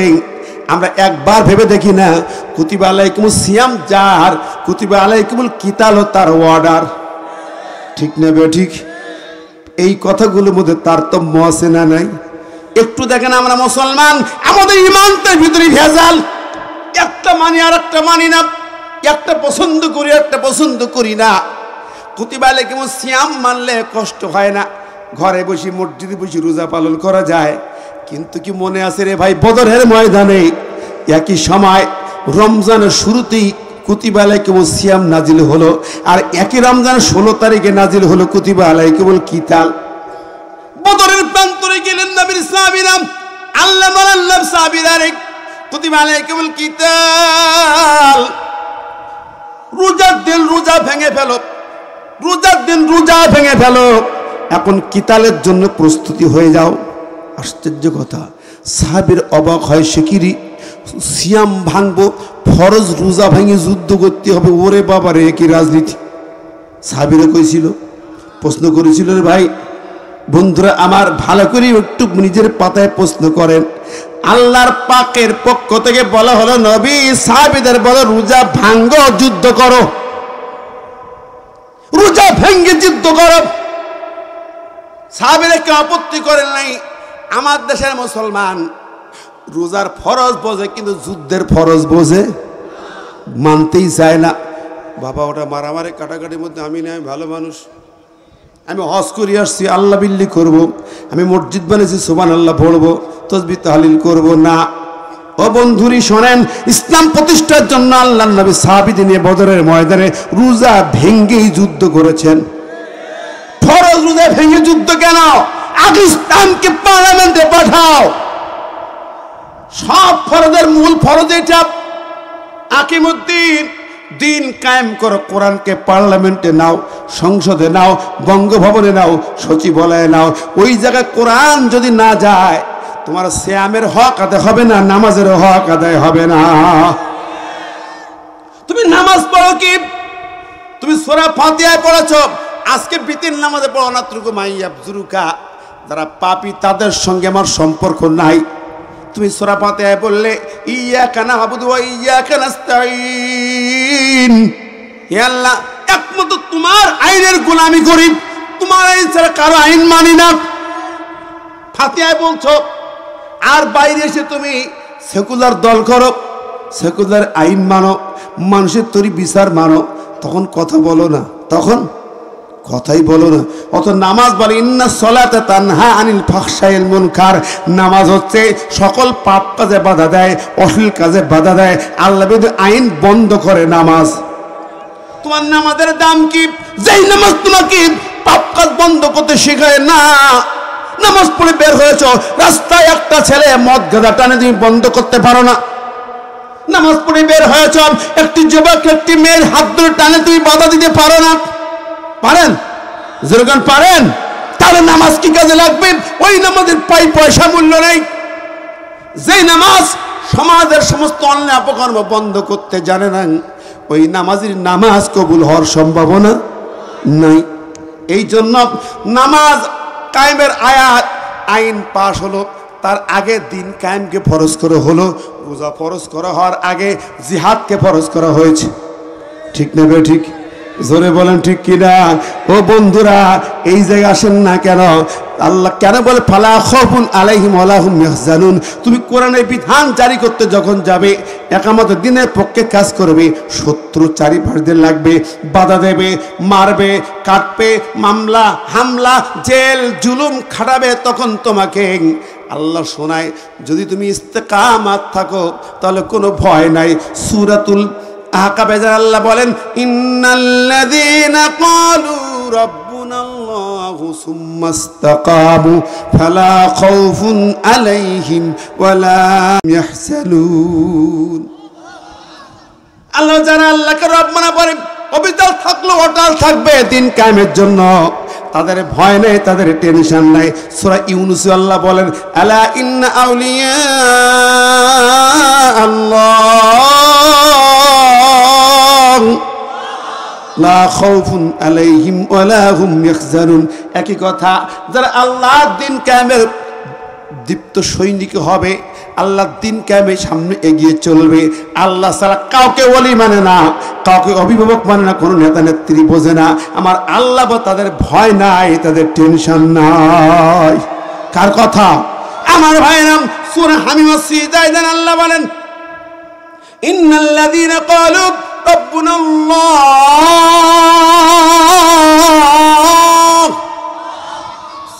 আমরা একবার ভেবে দেখি না, কুতিবা আলাইকুমুস সিয়াম যার, কুতিবা আলাইকুমুল কিতালও তার অর্ডার। ঠিক না ঠিক? এই কথাগুলোর মধ্যে তারতম্য আছে না নাই? একটু দেখেন, আমরা মুসলমান, আমাদের ইমানটার ভিতরে ভেজাল। একটা মানি আর একটা মানি না, একটা পছন্দ করি একটা পছন্দ করি না। কুতিবা আলাইকুমুস সিয়াম মানলে কষ্ট হয় না, ঘরে বসে মসজিদে বসে রোজা পালন করা যায়। কিন্তু কি মনে আছে রে ভাই, বদরের ময়দানে একই সময় রমজানের শুরুতেই কুতিবা আলাইকুমুস সিয়াম নাজিল হলো, আর একই রমজানের 16 তারিখে নাজিল হলো কুতিবা আলাইকুমুল কিতাল। বদরের প্রান্তরে গেলেন নবীর সাহাবীরা, আল্লাহ বলেন নাফসা বিদারিক কুতিবা আলাইকুমুল কিতাল, রোজার দিন রোজা ভেঙে ফেলো, রোজার দিন রোজা ভেঙে ফেলো, এখন কিতালের জন্য প্রস্তুতি হয়ে যাও। আশ্চর্য কথা, সাহাবীর অবাক হয়, সে কি সিয়াম ভাঙবো, ফরজ রোজা ভেঙে যুদ্ধ করতে হবে, ওরে বাবা রে কি রাজনীতি। সাহাবীরা কইছিল, প্রশ্ন করেছিল, রে ভাই বন্ধুরা আমার ভালো করে একটু নিজের পাতায় প্রশ্ন করেন। আল্লাহর পাকের পক্ষ থেকে বলা হলো নবী সাহাবীদের বলো রোজা ভাঙ্গো, যুদ্ধ করো, রোজা ভেঙ্গে যুদ্ধ করো। সাহাবীরা কেউ আপত্তি করেন নাই। আমার দেশের মুসলমান রোজার ফরজ বোঝে কিন্তু যুদ্ধের ফরজ বোঝে মানতেই চায় না। বাবা ওটা মারামারি কাটাকাটির মধ্যে আমি নাই, ভালো মানুষ, আমি হজ করে আসছি, আল্লাহ বিল্লি করব, আমি মসজিদ বানিয়েছি সুবহানাল্লাহ পড়বো, তাসবিহ তাহলিল করব না। ও বন্ধুরি শোনেন, ইসলাম প্রতিষ্ঠার জন্য আল্লাহর নবী সাহাবীদের নিয়ে বদরের ময়দানে রোজা ভেঙ্গেই যুদ্ধ করেছেন। ফরজ রোজা ভেঙে যুদ্ধ কেন? আগে ইসলামকে পার্লামেন্টে পাঠাও। সব ফরজের মূল ফরজ এটা, আকিমুদ্দিন, দিন কায়েম করো, কোরআনকে পার্লামেন্টে নাও, সংসদে নাও, বঙ্গভবনে নাও, সচিবালয়ে নাও। ওই জায়গায় কোরআন যদি না যায় তোমার সিয়ামের হক আদায় হবে না, নামাজের হক আদায় হবে না। তুমি নামাজ পড়ো কি? তুমি সূরা ফাতিহায় পড়েছো, আজকে বিতির নামাজে পড়ো না, তুরুকু মাইয়াব জুরুকা, যারা পাপী তাদের সঙ্গে আমার সম্পর্ক নাই। তুমি সূরা ফাতিহায় বললে ইয়াকা না'বুদু ওয়া ইয়াকা নাস্তাঈন, হে আল্লাহ একমাত্র তোমার আইনের গোলামি করি, তোমার আইন ছাড়া কারো আইন মানি না, ফাতিহায় বলছো। আর বাইরে এসে তুমি সেকুলার দল করো, সেকুলার আইন মানো, মানুষের তৈরি বিচার মানো, তখন কথা বলো না, তখন কথাই বলো না। অত নামাজ বলে ইন্না সলাতা তানহা আনিল ফাহশাইল মুনকার, নামাজ হচ্ছে সকল পাপ কাজে বাধা দেয়, অশ্লীল কাজে বাধা দেয়, আল্লাহ বিরোধী আইন বন্ধ করে নামাজ। তোমার নামাজের দাম কি? যেই নামাজ তোমাকে পাপ কাজ বন্ধ করতে শেখায় না। নামাজ পড়ে বের হয়েছ, রাস্তায় একটা ছেলে মদ গাঁজা টানে, তুমি বন্ধ করতে পারো না। নামাজ পড়ে বের হয়েছ, একটি যুবক একটি মেয়ের হাত ধরে টানে, তুমি বাধা দিতে পারো না। পারেন? যেরকম পারেন, তাহলে নামাজ কি কাজে লাগবে? ওই নামাজের পয়সা মূল্য নেই। যেই নামাজ সমাজের সমস্ত অন্যায় অপকর্ম বন্ধ করতে জানে না, ওই নামাজের নামাজ কবুল হওয়ার সম্ভাবনা নাই। এই জন্য নামাজ কায়েমের আয়াত আইন পাশ হলো, তার আগে দিন কায়েমকে ফরজ করা হলো, রোজা ফরজ করা হওয়ার আগে জিহাদকে ফরজ করা হয়েছে। ঠিক না বে ঠিক? জোরে বলেন ঠিক কিনা? ও বন্ধুরা এই জায়গায় আসেন না কেন? আল্লাহ কেন বলে ফালা খাউফুন আলাইহিম ওয়ালা হুম ইয়াহজানুন? তুমি কোরআনের বিধান জারি করতে যখন যাবে, একামত দিনের পক্ষে কাজ করবে, শত্রু চারিপাশ দিয়ে লাগবে, বাধা দেবে, মারবে, কাটবে, মামলা হামলা জেল জুলুম খাটাবে, তখন তোমাকে আল্লাহ শোনায় যদি তুমি ইস্তেকামাত থাকো তাহলে কোনো ভয় নাই। সূরাতুল আহকাবে আল্লাহ বলেন ইন্নাল্লাযীনা ক্বালু রাব্বুনাল্লাহু সুম্মা ইসতাকামু ফালা খাউফুন আলাইহিম ওয়ালা ইয়াহজানুন। আল্লাহ যারা আল্লাহকে রব মনে করে অবিচল থাকলো অটল থাকবে দিন কায়েমের জন্য, তাদের ভয় নেই, তাদের টেনশন নাই। সূরা ইউনূস আল্লাহ বলেন আলা ইন্না আউলিয়া আল্লাহ লা খাউফুন আলাইহিম ওয়ালা হুম ইয়াহজানুন। একই কথা, যারা আল্লাহর দিন কায়েমের দীপ্ত সৈনিক হবে, আল্লাহর দিন কায়েমের সামনে এগিয়ে চলবে, আল্লাহ ছাড়া কাউকে ওলি মানে না, কাউকে অভিভাবক মানে না, কোনো নেতা নেত্রী বোঝে না, আমার আল্লাহ তাদের ভয় নাই, তাদের টেনশন নাই। কার কথা? আমার ভাইরাম সূরা হামিম সিজদায় দেন আল্লাহ বলেন ইন্নাল্লাযীনা ক্বালু রাব্বুনাল্লাহ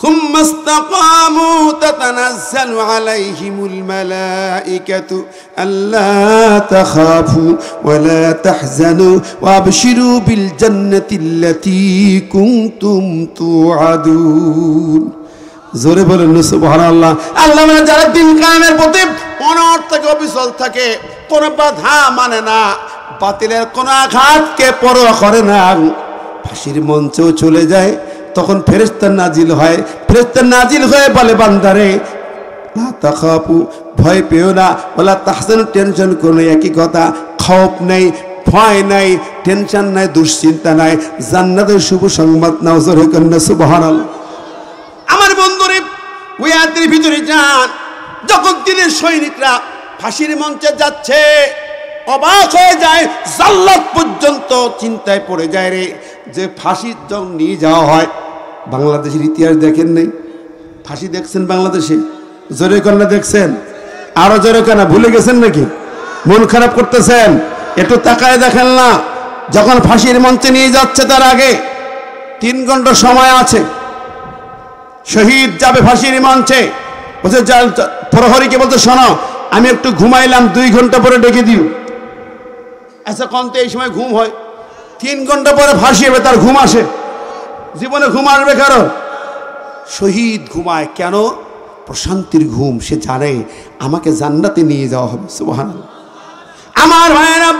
সুম্মা ইসতাকামু তাতানাজ্জালু আলাইহিমুল মালাইকাতু আল্লা তাখাফু ওয়া লা তাহজানু ওয়া আবশিরু বিল জান্নাতিল্লাতী কুনতুম তুআদুন। জোরে বলেন সুবহানাল্লাহ। আল্লাহ মানে যারা দিন কায়েমের প্রতি অনর্থকে অবিচল থাকে, কোন বাধা মানে না, বাতিলের কোন আঘাতকে পরোয়া করে না, ফাঁসির মঞ্চেও চলে যায়, তখন ফেরেশতা নাজিল হয়। ফেরেশতা নাজিল হয়ে বলে বান্দারে লা তাখাফু, ভয় পেও না, ওয়ালা তাহজানু, টেনশন করো না। একই কথা, খৌফ নেই, ভয় নাই, টেনশন নাই, দুশ্চিন্তা নাই, জান্নাতের শুভ সংবাদ নাও। জোরে কন্যা সুবহানাল্লাহ। আমার বন্ধুরে ওই আয়াতের ভিতরে যান, যখন দিনের সৈনিকরা ফাঁসির মঞ্চে যাচ্ছে, অবাক হয়ে যায়, জাল্লাত পর্যন্ত চিন্তায় পড়ে যায় রে, যে ফাঁসির যখন নিয়ে যাওয়া হয়, বাংলাদেশের ইতিহাস দেখেন নেই? ফাঁসি দেখছেন বাংলাদেশে? জোরে কন্যা দেখছেন? আরো জোরে কন্যা, ভুলে গেছেন নাকি? মন খারাপ করতেছেন? একটু তাকায় দেখেন না, যখন ফাঁসির মঞ্চে নিয়ে যাচ্ছে তার আগে 3 ঘন্টা সময় আছে। শহীদ যাবে ফাঁসির মঞ্চে, বলছে প্রহরীকে বলতে, শোনো আমি একটু ঘুমাইলাম, 2 ঘন্টা পরে ডেকে দিও। আচ্ছা কন্ত এই সময় ঘুম হয়? 3 ঘন্টা পরে ফাঁসি হবে, তার ঘুম আসে? জীবনে ঘুম আসবে কারো? শহীদ ঘুমায় কেন? প্রশান্তির ঘুম। সে জানে আমাকে জান্নাতে নিয়ে যাওয়া হবে। সুবহানাল্লাহ। আমার ভাইয়েরা,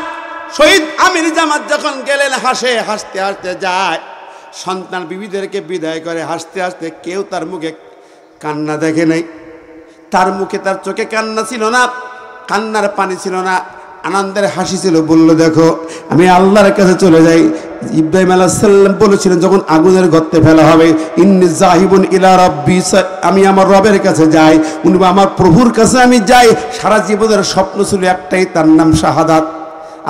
শহীদ আমির জামাত যখন গেলেন, হাসে, হাসতে হাসতে যায়, সন্তান বিবিদেরকে বিদায় করে হাসতে হাসতে। কেউ তার মুখে কান্না দেখে নাই, তার মুখে, তার চোখে কান্না ছিল না, কান্নার পানি ছিল না, আনন্দের হাসি ছিল। বলল দেখো আমি আল্লাহর কাছে চলে যাই। ইব্রাহিম আলাইহিস সালাম বলেছিলেন যখন আগুনের গর্তে ফেলা হবে, ইন্নী যাহিবুন ইলা রাব্বি, আমি আমার রবের কাছে যাই, উনি আমার প্রভুর কাছে আমি যাই। সারা জীবনের স্বপ্ন ছিল একটাই, তার নাম শাহাদাত।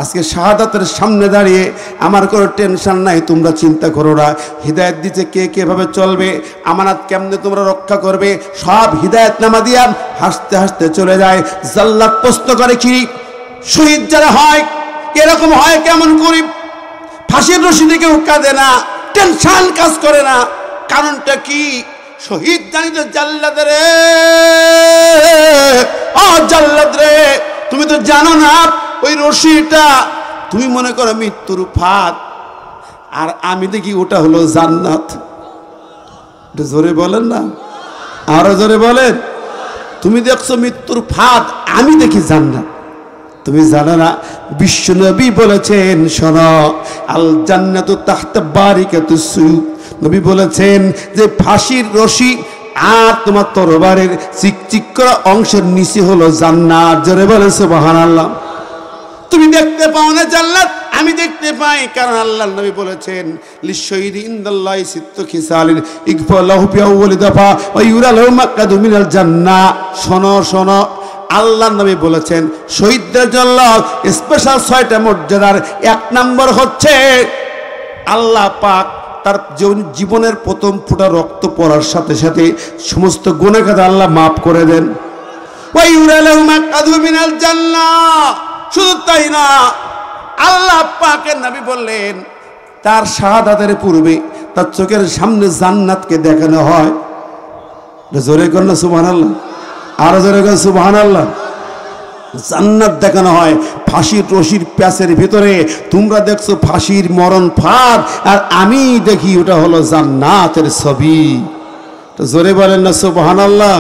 আজকে শাহাদাতের সামনে দাঁড়িয়ে আমার কোনো টেনশন নাই, তোমরা চিন্তা করো না। হিদায়াত দিতে কে কিভাবে চলবে, আমানাত কেমনে তোমরা রক্ষা করবে, সব হিদায়াত নামা দিয়া হাসতে হাসতে চলে যায়। জাল্লাত প্রশ্ন করে, কি শহীদ যারা হয় এরকম হয় কেমন করি? ফাঁসির রশি থেকে কাঁদে না, টেনশন কাজ করে না, কারণটা কি? শহীদ জানি তো জাল্লাদ রে, ও জাল্লাদ রে, তুমি তো জানো না ওই রশিটা তুমি মনে করো মৃত্যুর ফাঁদ, আর আমি দেখি ওটা হলো জান্নাত। জোরে বলেন না, আরো জোরে বলেন। তুমি দেখছো মৃত্যুর ফাঁদ, আমি দেখি জান্নাত। তুমি জানো না বিশ্বনবী বলেছেন, শোনো, আল জান্নাতু তাহতা বারিকাতুস সুয়ুফ। নবী বলেছেন যে ফাঁসির রশি আর তোমার তরবারের চিকচিক করা অংশের নিচে হলো জান্নাত। জোরে বলেন সুবহানাল্লাহ। তুমি দেখতে পাও না জান্নাত, আমি দেখতে পাই, কারণ আল্লাহর নবী বলেছেন লিশহীদি ইনদাল্লাহি সিত্তু খিসালিন ইগফালাহু বিআউয়ালি দফা ওয়া ইউরালাহু মাকাদু মিনাল জান্নাহ। শোনো শোনো, আল্লাহর নবী বলেছেন শহীদদের জন্য স্পেশাল 6টা মর্যাদার 1 নম্বর হচ্ছে আল্লাহ পাক তার জীবনের প্রথম ফোঁটা রক্ত পড়ার সাথে সাথে সমস্ত গুনাহ আল্লাহ মাফ করে দেন। ওয়া ইউরালাহু মাকাদু মিনাল জান্নাহ। শুধু তাই না, আল্লাহ পাকের নবী বললেন তার শাহাদাতের পূর্বে তার চোখের সামনে জান্নাতকে দেখানো হয়। জোরে করেন সুবহানাল্লাহ, আরো জোরে করেন সুবহানাল্লাহ। জান্নাত দেখানো হয় ফাঁসির রশির প্যাচের ভিতরে। তোমরা দেখছো ফাঁসির মরণ ফাঁদ, আর আমি দেখি ওটা হলো জান্নাতের ছবি। তো জোরে বলেন না সুবহানাল্লাহ,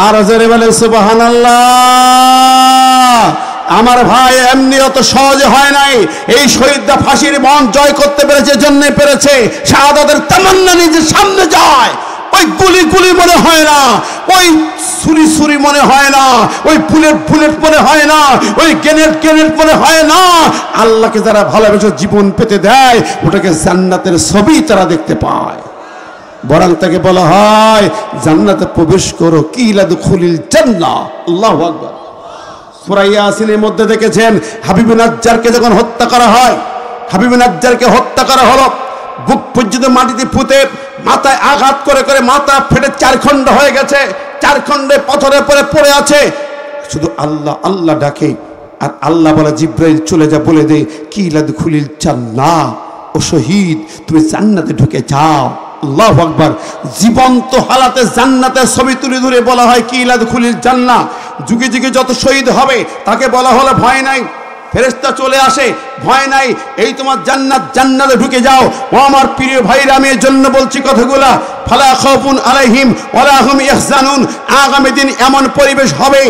আরো জোরে বলেন সুবহানাল্লাহ। আমার ভাই, এমনি অত সহজে হয় নাই। এই শহীদরা ফাঁসির মন জয় করতে পেরেছে, জন্য পেরেছে। শাহাদাতের তামান্না নিজের সামনে যায়, ওই গুলি গুলি মনে হয় না, ওই ছুরি ছুরি মনে হয় না, ওই বুলেট বুলেট মনে হয় না, ওই গ্রেনেড গ্রেনেড মনে হয় না। আল্লাহকে যারা ভালোবেসে জীবন পেতে দেয়, ওটাকে জান্নাতের ছবি তারা দেখতে পায়। বরং তাকে বলা হয় জান্নাতে প্রবেশ করো, কিলা দুখুলিল জান্নাহ। আল্লাহু আকবার। সূরা ইয়াসিনের মধ্যে দেখেছেন হাবিব নাজ্জারকে যখন হত্যা করা হয়, হাবিব নাজ্জারকে হত্যা করা হলো, বুক পর্যন্ত মাটিতে পুঁতে মাথায় আঘাত করে করে মাথা ফেটে 4 খণ্ড হয়ে গেছে, 4 খণ্ডে পাথরের পরে পড়ে আছে। শুধু আল্লাহ আল্লাহ ডাকে, আর আল্লাহ বলে জিব্রাইল চলে যা, বলে দে কিলা দুখুলিল জান্নাহ, ও শহীদ তুমি জান্নাতে ঢুকে যাও। আল্লাহু আকবার। জীবন্ত হালাতে জান্নাতের ছবি তুলে ধরে বলা হয় কিলা দুখুলিল জান্নাহ। যুগে যুগে যত শহীদ হবে তাকে বলা হলো ভয় নাই, ফেরেশতা চলে আসে, ভয় নাই, এই তোমার জান্নাত, জান্নাতে ঢুকে যাও। ও আমার প্রিয় ভাইরা, আমি এর জন্য বলছি কথাগুলা, ফালা খাউফুন আলাইহিম ওয়ালা হুম ইয়াহজানুন। আগামী দিন এমন পরিবেশ হবে,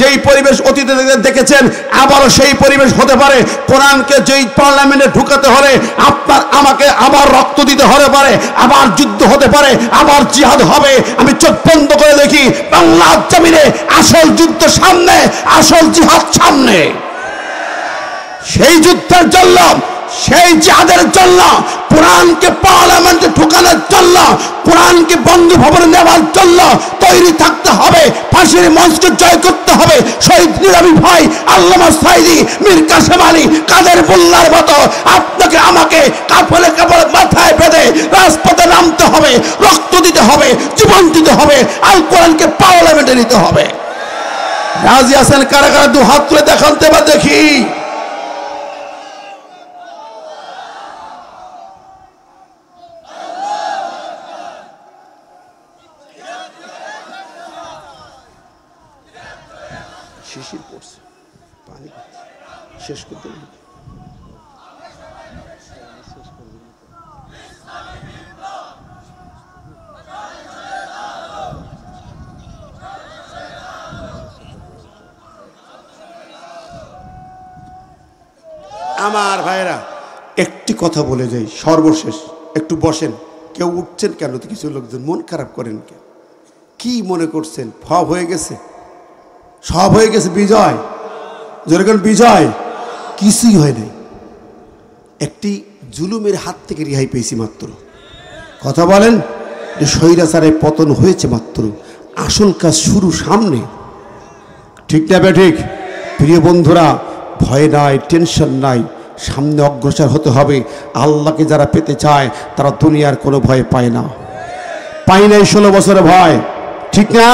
যেই পরিবেশ অতীতে দেখেছেন আবারও সেই পরিবেশ হতে পারে। কোরআনকে যেই পার্লামেন্টে ঢুকাতে হলে আপনার আমাকে আবার রক্ত দিতে হতে পারে, আবার যুদ্ধ হতে পারে, আবার জিহাদ হবে। আমি চোখ বন্ধ করে দেখি বাংলার জমিনে আসল যুদ্ধ সামনে, আসল জিহাদ সামনে। সেই যুদ্ধের জন্য, সেই জিহাদের জন্য, কোরআনকে পার্লামেন্টে ঢোকানোর জন্য, কোরআনকে বঙ্গভবনে নেওয়ার জন্য তৈরি থাকতে হবে। ফাঁসির মঞ্চকে জয় করতে হবে। শহীদ নিজামী ভাই, আল্লামা সাঈদী, মীর কাসেম আলী, কাদের মোল্লার মতো আপনাকে আমাকে কাফনে কাপড় মাথায় বেঁধে রাজপথে নামতে হবে, রক্ত দিতে হবে, জীবন দিতে হবে, আল কোরআনকে পার্লামেন্টে নিতে হবে। রাজি আছেন কারা কারা? দু হাত তুলে দেখাতে বা দেখি। শিশির পড়ছে, পানি শেষ করতে আমার ভাইরা একটি কথা বলে যাই সর্বশেষ। একটু বসেন, কেউ উঠছেন কেন? তো কিছু লোকজন মন খারাপ করেন কেন? কি মনে করছেন সব হয়ে গেছে? সব হয়ে গেছে? বিজয় যেরকম বিজয় কিছুই হয় নাই। একটি জুলুমের হাত থেকে রেহাই পেয়েছি মাত্র। কথা বলেন, স্বৈরাচারের পতন হয়েছে মাত্র। আসল কাজ শুরু সামনে। ঠিক না বে ঠিক? প্রিয় বন্ধুরা, ভয় নাই, টেনশন নাই, সামনে অগ্রসর হতে হবে। আল্লাহকে যারা পেতে চায় তারা দুনিয়ার কোনো ভয় পায় না। পাই নাই 16 বছরে ভয়, ঠিক না?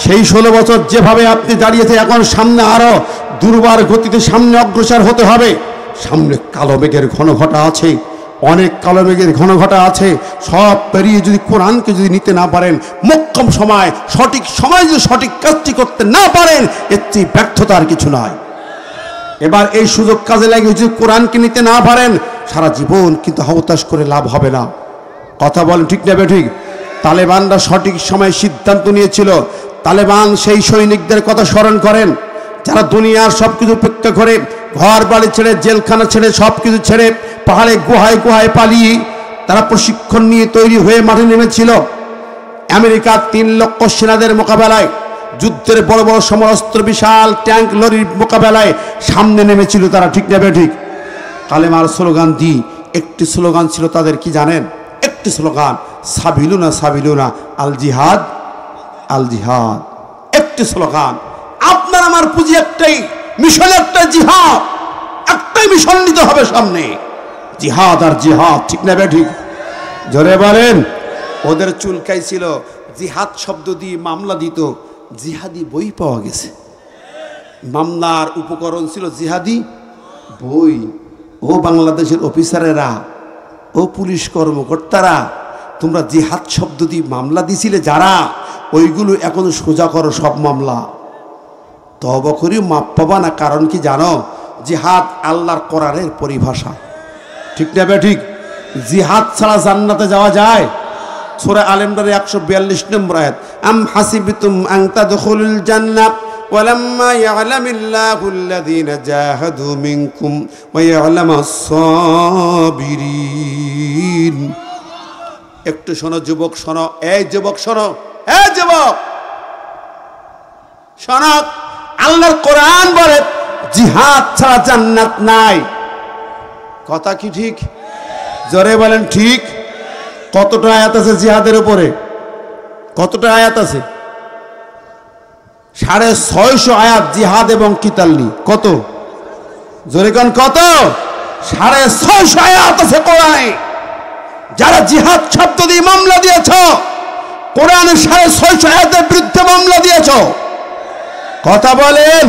সেই 16 বছর যেভাবে আপনি দাঁড়িয়েছে, এখন সামনে আরো দুর্বার গতিতে সামনে অগ্রসর হতে হবে। সামনে কালো মেঘের ঘন ঘটা আছে, অনেক কালো মেঘের ঘন ঘটা আছে। সব পেরিয়ে যদি কোরআনকে যদি নিতে না পারেন, মোক্ষম সময়, সঠিক সময় যদি সঠিক কাজটি করতে না পারেন, এর চেয়ে ব্যর্থতার কিছু নয়। এবার এই সুযোগ কাজে লাগিয়ে যদি কোরআনকে নিতে না পারেন, সারা জীবন কিন্তু হতাশ করে লাভ হবে না। কথা বলেন, ঠিক না ঠিক? তালেবানরা সঠিক সময়ে সিদ্ধান্ত নিয়েছিল। তালেবান সেই সৈনিকদের কথা স্মরণ করেন যারা দুনিয়ার সব কিছু উপেক্ষা করে, ঘর বাড়ি ছেড়ে, জেলখানা ছেড়ে, সব কিছু ছেড়ে পাহাড়ে গুহায় গুহায় পালিয়ে তারা প্রশিক্ষণ নিয়ে তৈরি হয়ে মাঠে নেমেছিল। আমেরিকার 3 লক্ষ সেনাদের মোকাবেলায়, যুদ্ধের বড় বড় সমরাস্ত্র, বিশাল ট্যাঙ্ক লরির মোকাবেলায় সামনে নেমেছিল তারা। ঠিক না ঠিক? কালেমার স্লোগান দিই। একটি স্লোগান ছিল তাদের, কি জানেন? একটি স্লোগান, সাবিলুনা সাবিলুনা আল জিহাদ, আল জিহাদ। একটি স্লোগান। আপনার আমার পুঁজি একটাই, মিশন একটা, জিহাদ। একটাই মিশন নিতে হবে সামনে, জিহাদ আর জিহাদ। ঠিক না ঠিক? জোরে বলেন। ওদের চুলকাই ছিল, জিহাদ শব্দ দিয়ে মামলা দিত। জিহাদি বই পাওয়া গেছে। মামলার উপকরণ ছিল জিহাদি বই। ও বাংলাদেশের অফিসারেরা, ও পুলিশ কর্মকর্তারা, তোমরা জিহাদ শব্দ দিয়ে মামলা দিছিলে যারা, ওইগুলো এখন সোজা করো সব মামলা। তওবা করিও মাপ পাবা না। কারণ কি জানো? জিহাদ আল্লাহর কোরআনের পরিভাষা। ঠিক না ঠিক? জিহাদ ছাড়া জান্নাতে যাওয়া যায়? সূরা আল ইমরানের 142 নম্বর আয়াত, আম হাসিবতুম আন তাদখুলুল জান্নাহ ওয়ালাম্মা ইয়ালামিল্লাহুল্লাযীনা জাহাদু মিনকুম ওয়া ইয়ালামাস সাবিরিন। একটু শোনো যুবক, শোনো, এই যুবক শোনো, এই যুবক শোনো। আল্লাহর কোরআন বলে জিহাদ ছাড়া জান্নাত নাই। কথা কি ঠিক? জোরে বলেন ঠিক। কতটা আয়াত আছে জিহাদের উপরে? কতটা আয়াত আছে? 650 আয়াত জিহাদ এবং কিতাল নিয়ে। কত? জোরে কোন কত? 650 আয়াত আছে কোরআনে। যারা জিহাদ শব্দ দিয়ে মামলা দিয়েছ, কোরআনে 650 আয়াতের বিরুদ্ধে মামলা দিয়েছ। কথা বলেন।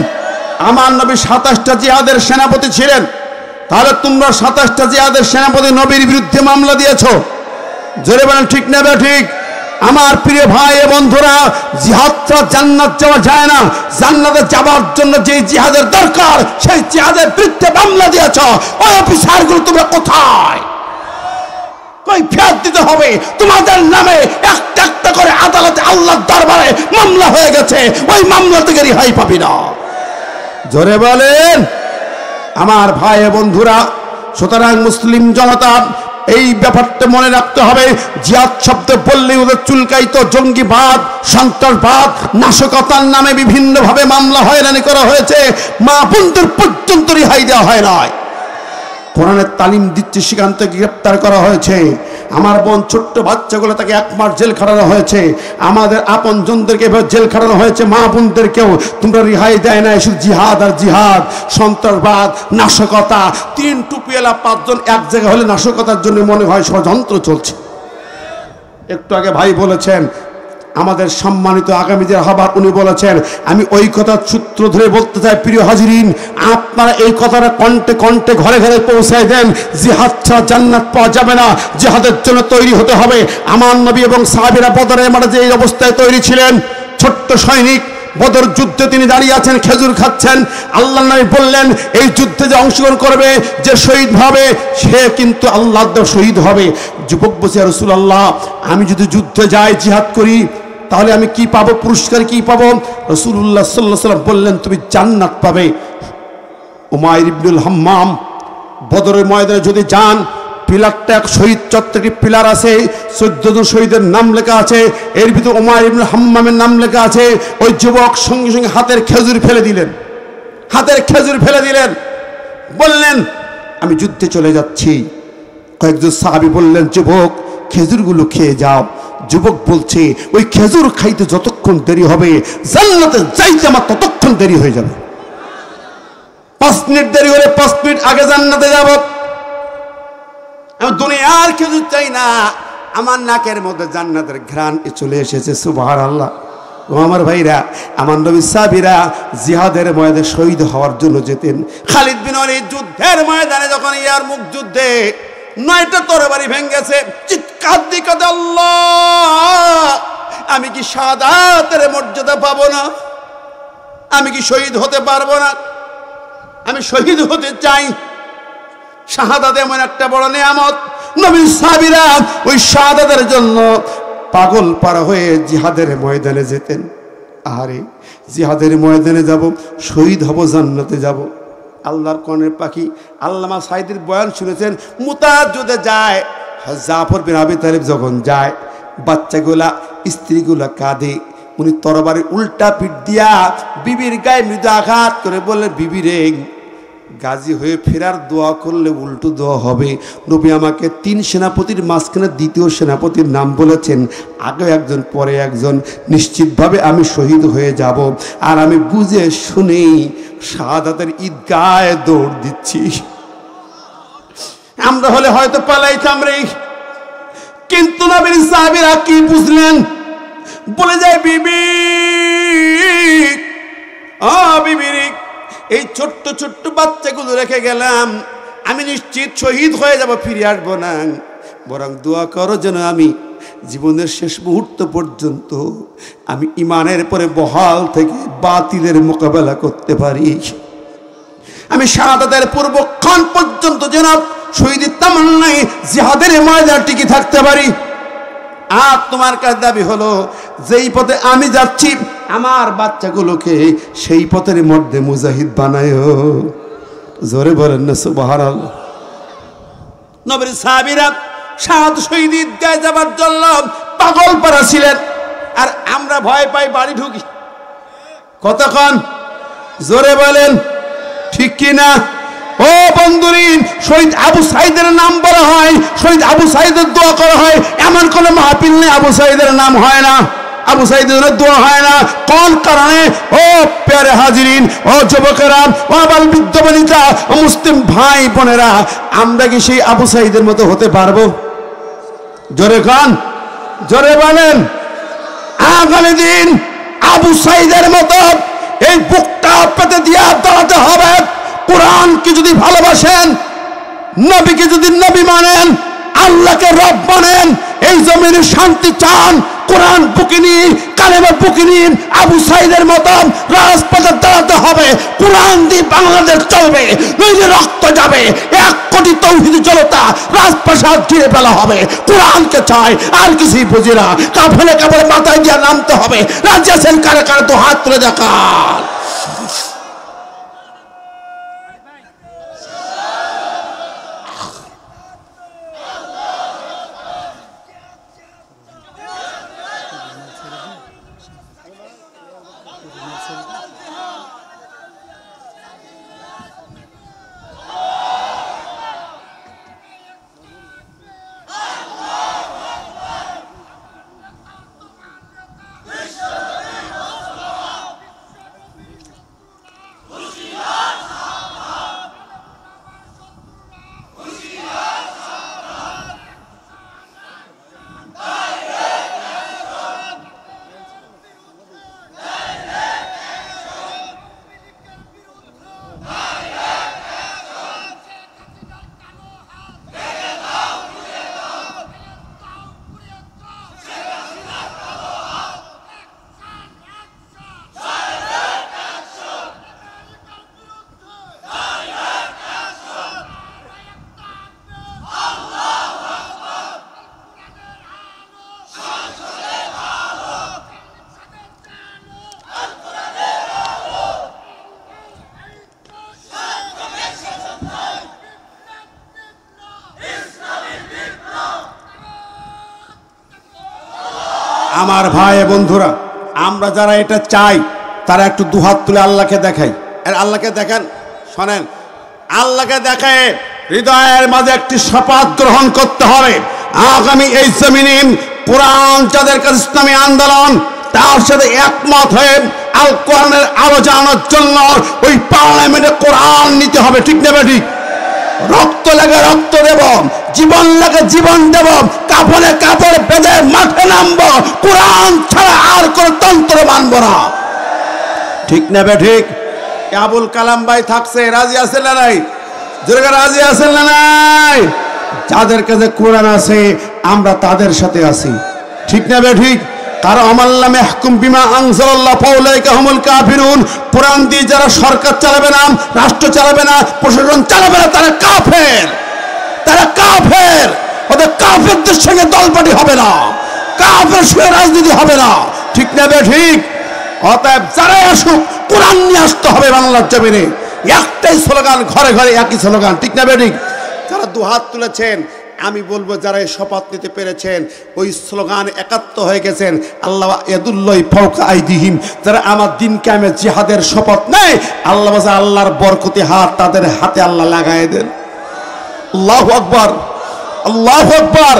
আমার নবী 27টা জিহাদের সেনাপতি ছিলেন, তাহলে তোমরা 27টা জিহাদের সেনাপতি নবীর বিরুদ্ধে মামলা দিয়েছ। জোরে বলেন ঠিক না ঠিক? আমার প্রিয় ভাই ও বন্ধুরা, জিহাদটা জান্নাত যাওয়া যায় না। জান্নাতে যাওয়ার জন্য যে জিহাদের দরকার, সেই জিহাদের বিরুদ্ধে মামলা দিয়েছ, ওই অফিসারগুলো তোমরা কোথায়? কই ফেরত দিতে হবে? তোমাদের নামে একটা একটা করে আদালতে আল্লাহর দরবারে মামলা হয়ে গেছে, ওই মামলা থেকে রেহাই পাবি না। জোরে বলেন আমার ভাই ও বন্ধুরা। সুতরাং মুসলিম জনতা এই ব্যাপারটা মনে রাখতে হবে। জিহাদ শব্দ বললে ওদের চুলকাইতো জঙ্গিবাদ, সন্ত্রাসবাদ, নাশকতার নামে বিভিন্নভাবে মামলা হয়রানি করা হয়েছে, মা বোনদের পর্যন্ত রেহাই দেওয়া হয় নাই। কোরআনের তালিম দিচ্ছে, সেখান থেকে গ্রেপ্তার করা হয়েছে। আমার বোন ছোট্ট বাচ্চাগুলো, তাকে 1 মাস জেল খাটানো হয়েছে। আমাদের আপন জনদেরকে জেল খাটানো হয়েছে, মা বোনদেরকেও তোমরা রেহাই দেয় না। শুধু জিহাদ আর জিহাদ, সন্ত্রাসবাদ, নাশকতা। 3 টুপিওয়ালা 5 জন এক জায়গায় হলে নাশকতার জন্য মনে হয় ষড়যন্ত্র চলছে। একটু আগে ভাই বলেছেন, আমাদের সম্মানিত আগামীদের হবার উনি বলেছেন, আমি ওই কথার সূত্র ধরে বলতে চাই, প্রিয় হাজিরিন, আপনারা এই কথাটা কণ্ঠে কণ্ঠে ঘরে ঘরে পৌঁছায় দেন। জিহাদ ছাড়া জান্নাত পাওয়া যাবে না, জিহাদের জন্য তৈরি হতে হবে। আমার নবী এবং সাহাবীরা বদরের মাঠে যে এই অবস্থায় তৈরি ছিলেন, ছোট্ট সৈনিক, বদর যুদ্ধে তিনি দাঁড়িয়ে আছেন, খেজুর খাচ্ছেন। আল্লাহ নবী বললেন, এই যুদ্ধে যে অংশগ্রহণ করবে, যে শহীদ হবে, সে কিন্তু আল্লাহর দেওয়া শহীদ হবে। যুবক বলছে, রাসূলুল্লাহ, আমি যদি যুদ্ধে যাই, জিহাদ করি, তাহলে আমি কি পাবো? পুরস্কার কি পাবো? রাসূলুল্লাহ সাল্লাল্লাহু আলাইহি ওয়াসাল্লাম বললেন, তুমি জান্নাত পাবে। উমাইর ইবনুল হাম্মাম বদরের ময়দানে যদি যান, পিলারটা এক শহীদ চত্বরটি পিলার আছে, 14 জন শহীদের নাম লেখা আছে, এর ভিতরে উমাইর ইবনুল হাম্মামের নাম লেখা আছে। ওই যুবক সঙ্গে সঙ্গে হাতের খেজুর ফেলে দিলেন, হাতের খেজুর ফেলে দিলেন, বললেন, আমি যুদ্ধে চলে যাচ্ছি। কয়েকজন সাহাবী বললেন, যুবক, খেজুরগুলো খেয়ে যাও। যুবক বলছে, ওই খেজুর খাইতে যতক্ষণ দেরি হবে, জান্নাতে যাইতে আমার ততক্ষণ দেরি হয়ে যাবে। 5 মিনিট দেরি হলে 5 মিনিট আগে জান্নাতে যাব। আমি দুনিয়ার খেজুর চাই না, আমার নাকের মধ্যে জান্নাতের ঘ্রাণ চলে এসেছে। সুবহানাল্লাহ। ও আমার ভাইরা, আমার নবী সাহাবীরা জিহাদের ময়দানে শহীদ হওয়ার জন্য যেতেন। খালিদ বিন ওয়ালিদ যুদ্ধের ময়দানে যখন ইয়ারমুক যুদ্ধে 9টা তরবারি ভেঙেছে, চিৎকার দিয়ে কাঁদে, আল্লাহ, আমি কি শাহাদাতের মর্যাদা পাবো না? আমি কি শহীদ হতে পারবো না? আমি শহীদ হতে চাই। শাহাদাত এমন একটা বড় নিয়ামত। নবীর সাহাবীরা ওই শাহাদাতের জন্য পাগল পারা হয়ে জিহাদের ময়দানে যেতেন। আরে জিহাদের ময়দানে যাব, শহীদ হব, জান্নাতে যাব। আল্লাহর কোরআনের পাখি আল্লামা সাইদির বয়ান শুনেছেন, মুতার যুদ্ধে যায়, জাফর বিন আবি তালিব যখন যায়, বাচ্চাগুলা, স্ত্রীগুলা কাঁদে। উনি তরবারি উল্টা পিঠ দিয়া বিবির গায়ে মৃদু আঘাত করে বললেন, বিবি রে, গাজী হয়ে ফেরার দোয়া করলে উল্টো দোয়া হবে। নবী আমাকে 3 সেনাপতির মাঝখানে 2য় সেনাপতির নাম বলেছেন, আগে একজন পরে একজন, নিশ্চিতভাবে আমি শহীদ হয়ে যাব। আর আমি বুঝে শুনেই শাহাদাতের ঈদগাহে দৌড় দিচ্ছি। আমরা হলে হয়তো পালাইতাম রে, কিন্তু নবীর সাহাবীরা কি বুঝলেন? বলে যায়, বিবি, বিবি রে, এই ছোট্ট ছোট্ট বাচ্চাগুলো রেখে গেলাম, আমি নিশ্চিত শহীদ হয়ে যাব, ফিরে আসবো না। বরং দোয়া করো যেন আমি জীবনের শেষ মুহূর্ত পর্যন্ত আমি ইমানের পরে বহাল থেকে বাতিলের মোকাবেলা করতে পারি। আমি শাহাদাতের পূর্বক্ষণ পর্যন্ত যেন শহীদের তামান্নায় জিহাদের ময়দানে টিকে থাকতে পারি। আর তোমার কাছে দাবি হলো, যেই পথে আমি যাচ্ছি, আমার বাচ্চাগুলোকে সেই পথের মধ্যে মুজাহিদ বানায়ো। জোরে বলেন না সুবহানাল্লাহ। নবীর সাহাবীরা শাহাদ শহীদ ঈদগাহে যাবার জন্য পাগল পারা ছিলেন। আর আমরা ভয় পাই, বাড়ি ঢুকি কতক্ষণ? জোরে বলেন ঠিক কিনা? ও বন্ধুরিন, শহীদ আবু সাইদের নাম বলা হয়, শহীদ আবু সাইদের দোয়া করা হয়, এমন কোন মাহফিল নেই আবু সাইদের নাম হয় না, আবু সাইদের দোয়া হয় না। কোন কারণে? ও প্যারে হাজিরিন, ও যুবকেরা, ও আবাল বৃদ্ধ বনিতা, ও মুসলিম ভাই বোনেরা, আমরা কি সেই আবু সাইদের মতো হতে পারবো? জোরে খান, জোরে বলেন। আগামী দিন আবু সাইদের মতো এই বুকটা পেতে দিয়ে দাঁড়াতে হবে। কোরআনকে যদি ভালোবাসেন, নবীকে যদি নবী মানেন, আল্লাহকে রব মানেন, এই জমিনে শান্তি চান, কোরআন বুকে নিয়ে, কালেমা বুকে নিয়ে আবু সাইদের মতো রাজপথে দাঁড়াতে হবে। কোরআন দিয়ে বাংলাদেশ চলবে, নইলে রক্ত যাবে। 1 কোটি তৌহিদি জনতা রাজপ্রাসাদ ঘিরে ফেলা হবে। কোরআনকে চাই, আর কিছুই বুঝি না। কাফেলে কাপড়ে মাথায় দিয়ে নামতে হবে। রাজি আছেন কারে কারে? তো হাত তুলে দেখান। আমার ভাই বন্ধুরা, আমরা যারা এটা চাই তারা একটু দুহাত তুলে আল্লাহকে দেখাই। আর আল্লাহকে দেখেন, শোনেন, আল্লাহকে দেখে হৃদয়ের মাঝে একটি শপথ গ্রহণ করতে হবে। আগামী এই জমিনে কোরআন যাদের কাছে ইসলামী আন্দোলন, তার সাথে একমত হয়ে আল কোরআনের আলো জানানোর জন্য ওই পার্লামেন্টে কোরআন নিতে হবে। ঠিক না ঠিক? রক্ত লাগে রক্ত দেব, জীবন লাগে জীবন দেব, কাপড়ে কাপড় বেঁধে মাঠে নামবো। কোরআন ছাড়া আর কোন তন্ত্র মানব না। ঠিক না ঠিক? আবুল কালাম ভাই থাকছে, রাজি আছেন না নাই? জোরে রাজি আছেন না নাই? যাদের কাছে কোরআন আছে আমরা তাদের সাথে আছি। ঠিক না ঠিক? কারণ আমাল্লাম ইয়াহকুম বিমা আনজালাল্লাহ ফাউলাইকা হুমুল কাফিরুন। কোরআন দিয়ে যারা সরকার চালাবে না, রাষ্ট্র চালাবে না, প্রশাসন চালাবে না, তারা কাফের। তারা কাফের। ওদের কাফেরদের সঙ্গে দলপাটি হবে না, কাফের সঙ্গে রাজনীতি হবে না। ঠিক না ঠিক? অতএব যারাই আসুক কোরআন নিয়ে আসতে হবে বাংলার জমিনে। একটাই স্লোগান, ঘরে ঘরে একই স্লোগান। ঠিক না ঠিক? যারা দুহাত তুলেছেন, আমি বলবো যারা এই শপথ নিতে পেরেছেন, ওই স্লোগান একাত্ম হয়ে গেছেন। আল্লাহ ইয়াদুল্লাহি ফাওকা আইদিহিম। যারা আমার দিন কায়েমে জিহাদের শপথ নেয়, আল্লাহ বলে আল্লাহর বরকতি হাত তাদের হাতে আল্লাহ লাগায় দেন। আল্লাহু আকবার, আল্লাহু আকবার।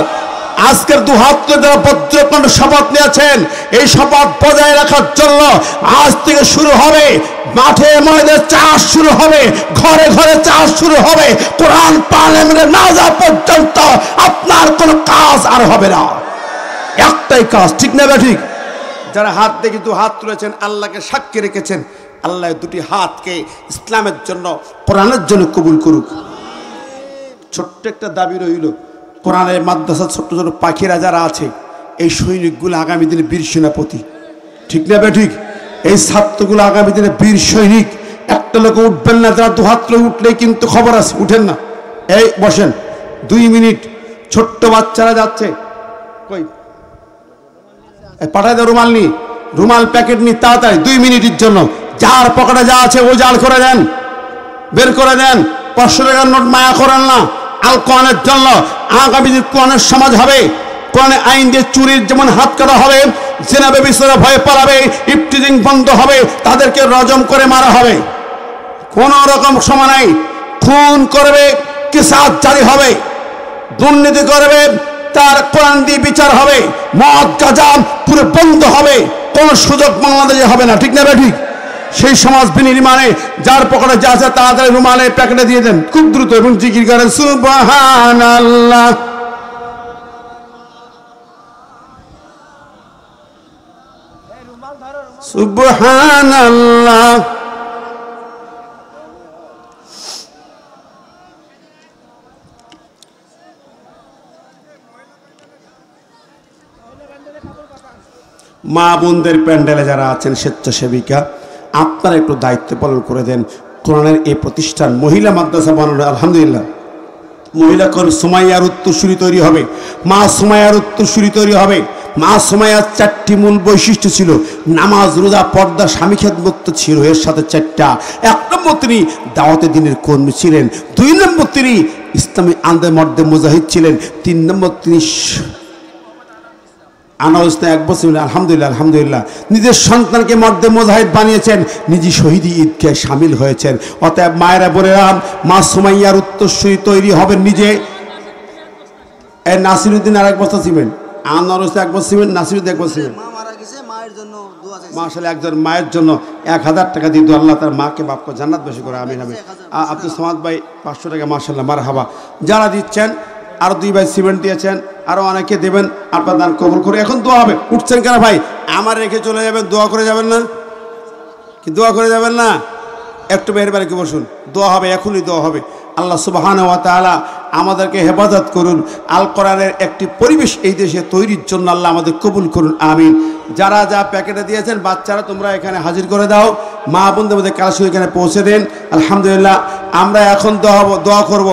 আজকের দুহাত তুলে যারা বজ্রকণ্ঠ শপথ নিয়েছেন, এই শপথ বজায় রাখার জন্য আজ থেকে শুরু হবে মাঠে ময়দানে চাষ শুরু হবে, ঘরে ঘরে চাষ শুরু হবে। কোরআন পার্লামেন্টে না যাওয়া পর্যন্ত আপনার কোনো কাজ আর হবে না। একটাই কাজ। ঠিক না ঠিক? যারা হাত দেখি দু হাত তুলেছেন, আল্লাহকে সাক্ষী রেখেছেন, আল্লাহ দুটি হাতকে ইসলামের জন্য, কোরআনের জন্য কবুল করুক। ছোট্ট একটা দাবি রইল, কোরআনের মাদ্রাসা ছোট্ট ছোট পাখিরা যারা আছে, এই সৈনিকগুলো আগামী দিনে বীর সেনাপতি। ঠিক না ঠিক? এই ছাত্রগুলো আগামী দিনে বীর সৈনিক। একটা লোক উঠবেন না, যারা দুহাত তুলে উঠলেই কিন্তু খবর আছে, উঠেন না। এই বসেন 2 মিনিট। ছোট্ট বাচ্চারা যাচ্ছে, কই পাঠায় দেয় রুমাল নিয়ে, রুমাল প্যাকেট নিয়ে তাড়াতাড়ি 2 মিনিটের জন্য। যার পকেটে যা আছে ও জাল করে দেন, বের করে দেন। 500 টাকার নোট মায়া করেন না। আল কোরআনের জন্য আগামী দিন কোরআনের সমাজ হবে। কোরআনের আইন দিয়ে চুরির যেমন হাত কাটা হবে, জেনা ব্যভিচারে ভয়ে পালাবে, ইফটিজিং বন্ধ হবে, তাদেরকে রজম করে মারা হবে। কোন রকম সময় নাই। খুন করবে কিসাস জারি হবে, দুর্নীতি করবে তার কোরআন দিয়ে বিচার হবে, মদ গাঁজা পুরো বন্ধ হবে, কোন সুযোগ বাংলাদেশে হবে না। ঠিক না ঠিক? সেই সমাজ বিনির্মাণে যার পকেটে যা আছে তাড়াতাড়ি রুমালে প্যাকেটে দিয়ে দেন খুব দ্রুত, এবং জিকির করেন সুবহানাল্লাহ। সুবহানাল্লাহ। মা বোনদের প্যান্ডেলে যারা আছেন স্বেচ্ছাসেবিকা, আপনারা একটু দায়িত্ব পালন করে দেন। কোরআনের এই প্রতিষ্ঠান মহিলা মাদ্রাসা বানানো, আলহামদুলিল্লাহ মহিলা সুমাইয়ার উত্তরসূরি তৈরি হবে, মা সুমাইয়ার উত্তরসূরি তৈরি হবে। মা সুমাইয়ার 4টি মূল বৈশিষ্ট্য ছিল, নামাজ, রোজা, পর্দা, স্বামী খেদমত ছিল, এর সাথে 4টা। 1 নম্বর তিনি দাওয়াতে দ্বীনের কর্মী ছিলেন, 2 নম্বর তিনি ইসলামী আন্দোলনের মধ্যে মুজাহিদ ছিলেন, 3 নম্বর তিনি আলহামদুলিল্লাহ আলহামদুলিল্লাহ নিজের সন্তানকে মর্দে মুজাহিদ বানিয়েছেন, নিজে শহীদি ঈদকে সামিল হয়েছেন। অতএব মায়েরা বোনেরা, মা সুমাইয়ার উত্তরসূরি তৈরি হবেন নিজে। নাসিরুদ্দিন আর 1 বস্তা সিমেন্ট, আনোয়ার হোসেন 1 বস্তা সিমেন্ট, নাসিরুদ্দিন 1 বস্তা সিমেন্ট। মাশাআল্লাহ, একজন মায়ের জন্য 1000 টাকা দিয়ে আল্লাহ তার মাকে বাপ করে জান্নাত বেশি করে, আমিন আমিন। আব্দুল সামাদ ভাই 500 টাকা, মাশাআল্লাহ মারহাবা। যারা দিচ্ছেন, আরো 2 ভাই সিমেন্ট দিয়েছেন, আরো অনেকে দেবেন, আপনার দান কবুল করে। এখন দোয়া হবে, উঠছেন কেন ভাই? আমার রেখে চলে যাবেন, দোয়া করে যাবেন না কি? দোয়া করে যাবেন না? একটু মেহরবানি করে বসুন, দোয়া হবে, এখনই দোয়া হবে। আল্লাহ সুবহানাহু ওয়া তাআলা আমাদেরকে হেফাজত করুন। আল কোরআনের একটি পরিবেশ এই দেশে তৈরির জন্য আল্লাহ আমাদের কবুল করুন, আমিন। যারা যা প্যাকেটে দিয়েছেন বাচ্চারা তোমরা এখানে হাজির করে দাও, মা বোনদের মধ্যে কালসু এখানে পৌঁছে দেন। আলহামদুলিল্লাহ, আমরা এখন দোয়া করব।